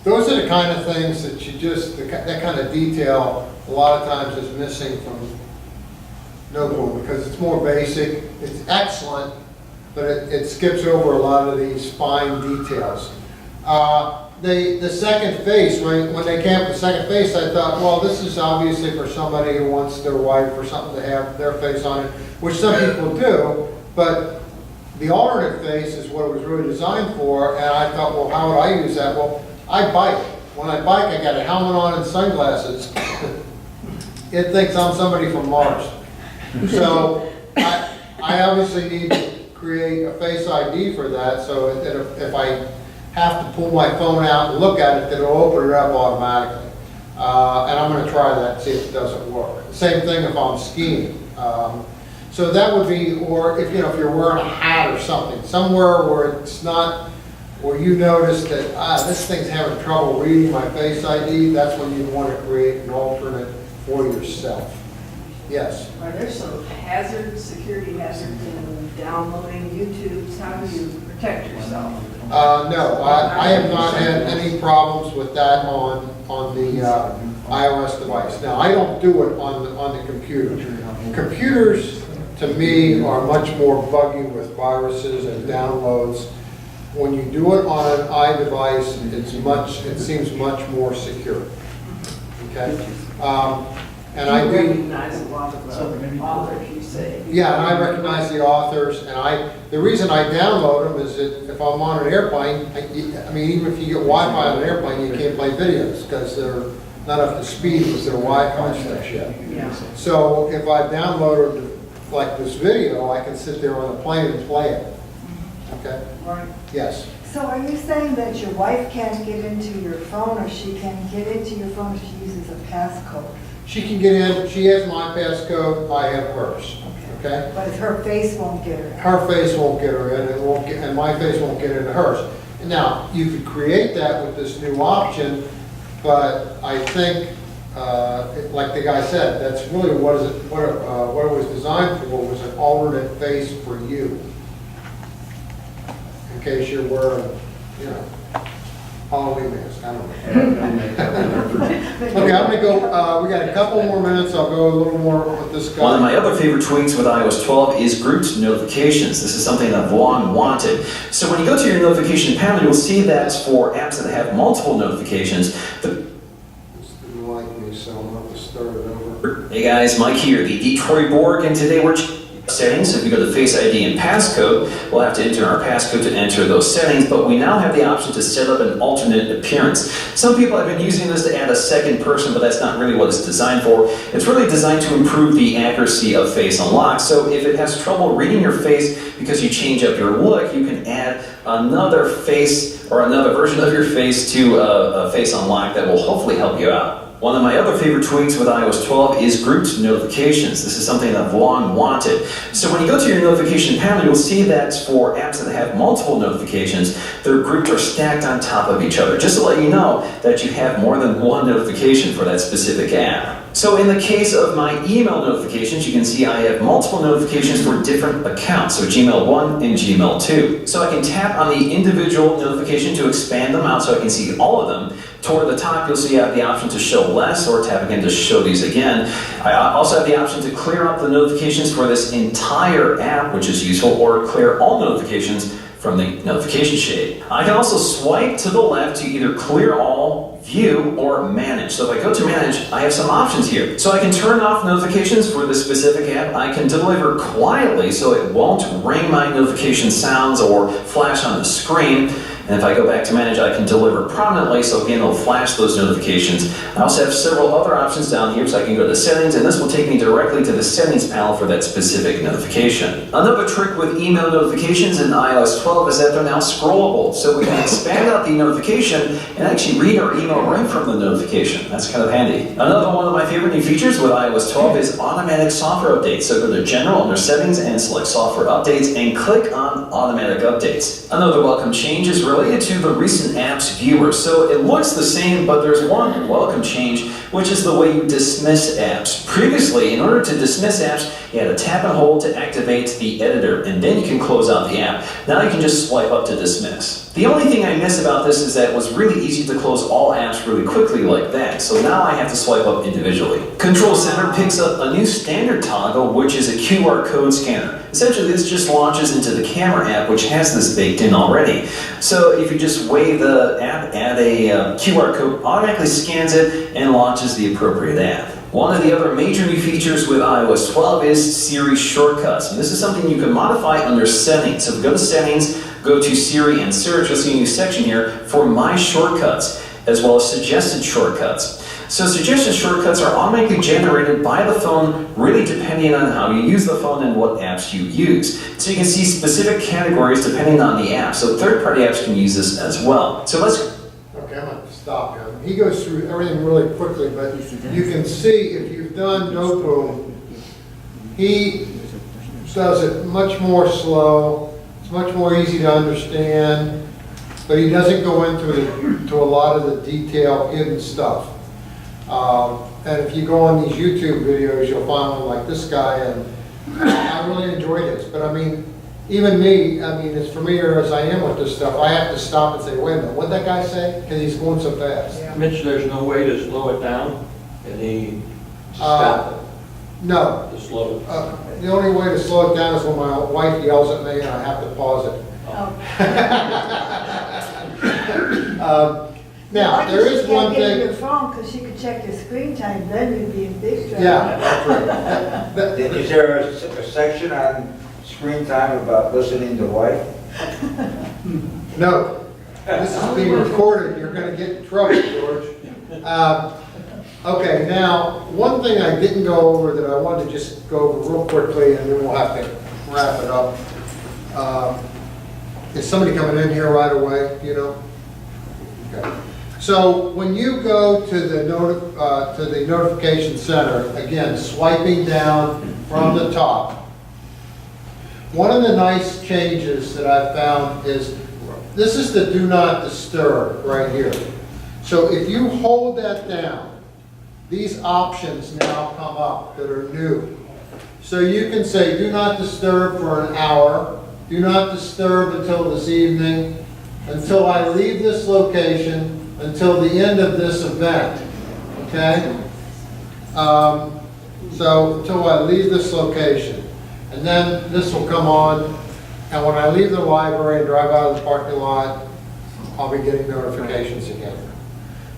those are the kind of things that that kind of detail a lot of times is missing from Notebook because it's more basic, it's excellent, but it skips over a lot of these fine details. The second face, when they came up with the second face, I thought, well, this is obviously for somebody who wants their wife or something to have their face on it, which some people do, but the alternate face is what it was really designed for, and I thought, well, how would I use that? Well, I bike. When I bike, I got a helmet on and sunglasses. It thinks I'm somebody from Mars. So I obviously need to create a Face ID for that, so that if I have to pull my phone out and look at it, then it'll open it up automatically. And I'm going to try that and see if it doesn't work. Same thing if I'm skiing. So that would be, or if you're wearing a hat or something, somewhere where it's not, where you notice that this thing's having trouble reading my Face ID, that's when you want to create an alternate for yourself. Yes. Are there some security hazards in downloading YouTubes? How do you protect yourself? No, I have not had any problems with that on the iOS device. Now, I don't do it on the computer. Computers, to me, are much more buggy with viruses and downloads. When you do it on an iDevice, it seems much more secure. Okay. And I You do, recognize a lot of the authors, you say. yeah, and I recognize the authors, and the reason I download them is that if I'm on an airplane, I mean, even if you get Wi-Fi on an airplane, you can't play videos, because they're not up to speed with their Wi-Fi stuff yet. Yeah. So if I downloaded like this video, I can sit there on the plane and play it. Okay? Right. Yes. So are you saying that your wife can't get into your phone, or she can get into your phone if she uses a passcode? She can get in, she has my passcode, I have hers. Okay? But her face won't get her in. Her face won't get her in, and my face won't get into hers. Now, you could create that with this new option, but I think, like the guy said, that's really what it was designed for, was an alternate face for you. In case you're wearing, you know, Halloween mask, I don't know. Okay, I'm gonna go, we got a couple more minutes, I'll go a little more with this guy. One of my other favorite tweaks with iOS 12 is grouped notifications. This is something I've long wanted. So when you go to your notification panel, you'll see that for apps that have multiple notifications, This didn't like me, so I'm gonna start it over. Hey guys, Mike here, the Detroit Borg, and today we're settings. If we go to Face ID and passcode, we'll have to enter our passcode to enter those settings, but we now have the option to set up an alternate appearance. Some people have been using this to add a second person, but that's not really what it's designed for. It's really designed to improve the accuracy of Face Unlock. So if it has trouble reading your face because you change up your look, you can add another face or another version of your face to a Face Unlock that will hopefully help you out. One of my other favorite tweaks with iOS 12 is grouped notifications. This is something I've long wanted. So when you go to your notification panel, you'll see that for apps that have multiple notifications, they're grouped or stacked on top of each other, just to let you know that you have more than one notification for that specific app. So in the case of my email notifications, you can see I have multiple notifications for different accounts, so Gmail 1 and Gmail 2. So I can tap on the individual notification to expand them out so I can see all of them. Toward the top, you'll see I have the option to show less, or tap again to show these again. I also have the option to clear up the notifications for this entire app, which is useful, or clear all notifications from the notification shade. I can also swipe to the left to either clear all, view, or manage. So if I go to manage, I have some options here. So I can turn off notifications for this specific app. I can deliver quietly so it won't ring my notification sounds or flash on the screen. And if I go back to manage, I can deliver prominently, so again, it'll flash those notifications. I also have several other options down here, so I can go to settings, and this will take me directly to the settings panel for that specific notification. Another trick with email notifications in iOS 12 is that they're now scrollable, so we can expand out the notification and actually read our email right from the notification. That's kind of handy. Another one of my favorite new features with iOS 12 is automatic software updates. So go to General under Settings and select Software Updates and click on Automatic Updates. Another welcome change is related to the recent apps viewer. So it looks the same, but there's one welcome change, which is the way you dismiss apps. Previously, in order to dismiss apps, you had to tap and hold to activate the editor, and then you can close out the app. Now you can just swipe up to dismiss. The only thing I miss about this is that it was really easy to close all apps really quickly like that, so now I have to swipe up individually. Control Center picks up a new standard toggle, which is a QR code scanner. Essentially, this just launches into the camera app, which has this baked in already. So if you just wave the app at a QR code, automatically scans it and launches the appropriate app. One of the other major new features with iOS 12 is Siri shortcuts. And this is something you can modify under Settings. So if we go to Settings, go to Siri and Search, you'll see a new section here for My Shortcuts, as well as Suggested Shortcuts. So suggested shortcuts are automatically generated by the phone, really depending on how you use the phone and what apps you use. So you can see specific categories depending on the app. So third-party apps can use this as well. So let's... Okay, I'm going to stop him. He goes through everything really quickly, but you can see if you've done Nopo, he does it much more slow. It's much more easy to understand, but he doesn't go into a lot of the detailed hidden stuff. And if you go on these YouTube videos, you'll find one like this guy, and I really enjoy this. But I mean, even me, I mean, as familiar as I am with this stuff, I have to stop and say, wait a minute, what'd that guy say? Because he's going so fast. Yeah. Mitch, there's no way to slow it down? Any stop it? No. To slow it? The only way to slow it down is when my wife yells at me and I have to pause it. Now, there is one She can't get in thing, your phone because she could check your screen time, then you'd be in big trouble. yeah, that's right. Is there a section on screen time about listening to wife? No, this is being recorded, you're gonna get in trouble, George. Okay, now, one thing I didn't go over that I wanted to just go over real quickly, and then we'll have to wrap it up. Is somebody coming in here right away, you know? Okay. So when you go to the notification center, again, swiping down from the top, one of the nice changes that I've found is, this is the do not disturb right here. So if you hold that down, these options now come up that are new. So you can say, do not disturb for an hour, do not disturb until this evening, until I leave this location, until the end of this event, okay? So until I leave this location. And then this will come on, and when I leave the library and drive out of the parking lot, I'll be getting notifications again.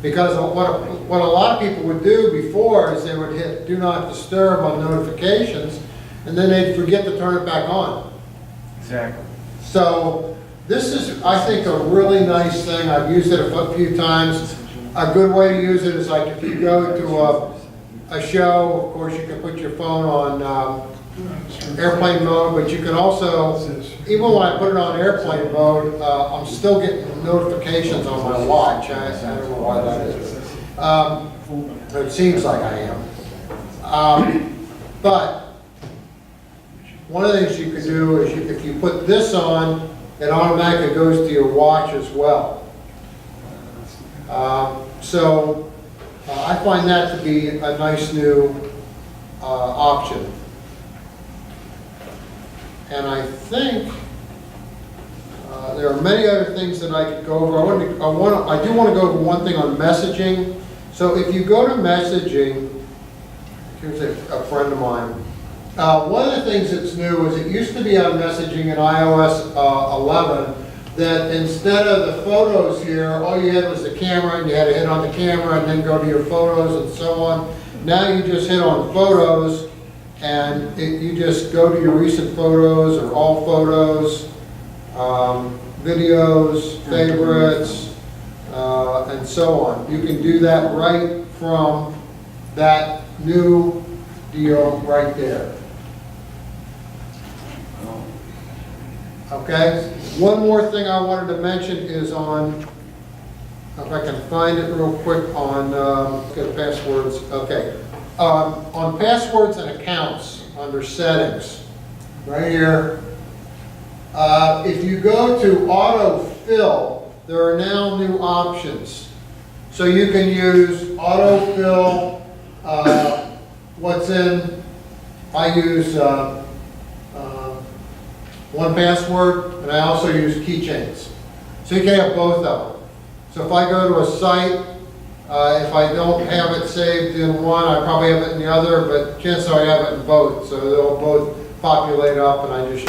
Because what a lot of people would do before is they would hit do not disturb on notifications, and then they'd forget to turn it back on. Exactly. So this is, I think, a really nice thing. I've used it a few times. A good way to use it is like if you go to a show, of course you can put your phone on airplane mode, but you can also, even when I put it on airplane mode, I'm still getting notifications on my watch. I don't know why that is. It seems like I am. But one of the things you could do is if you put this on, it automatically goes to your watch as well. I find that to be a nice new option. And I think there are many other things that I could go over. I do want to go over one thing on messaging. So if you go to messaging, here's a friend of mine. One of the things that's new is it used to be on messaging in iOS 11 that instead of the photos here, all you had was the camera, and you had to hit on the camera and then go to your photos and so on. Now you just hit on photos, and you just go to your recent photos or all photos, videos, favorites, and so on. You can do that right from that new deal right there. Okay? One more thing I wanted to mention is on, if I can find it real quick on, get passwords, okay. On passwords and accounts, under settings, right here, if you go to autofill, there are now new options. So you can use autofill, what's in, I use 1Password, and I also use keychains. So you can have both of them. So if I go to a site, if I don't have it saved in one, I probably have it in the other, but chances are I have it in both. So they'll both populate up, and I just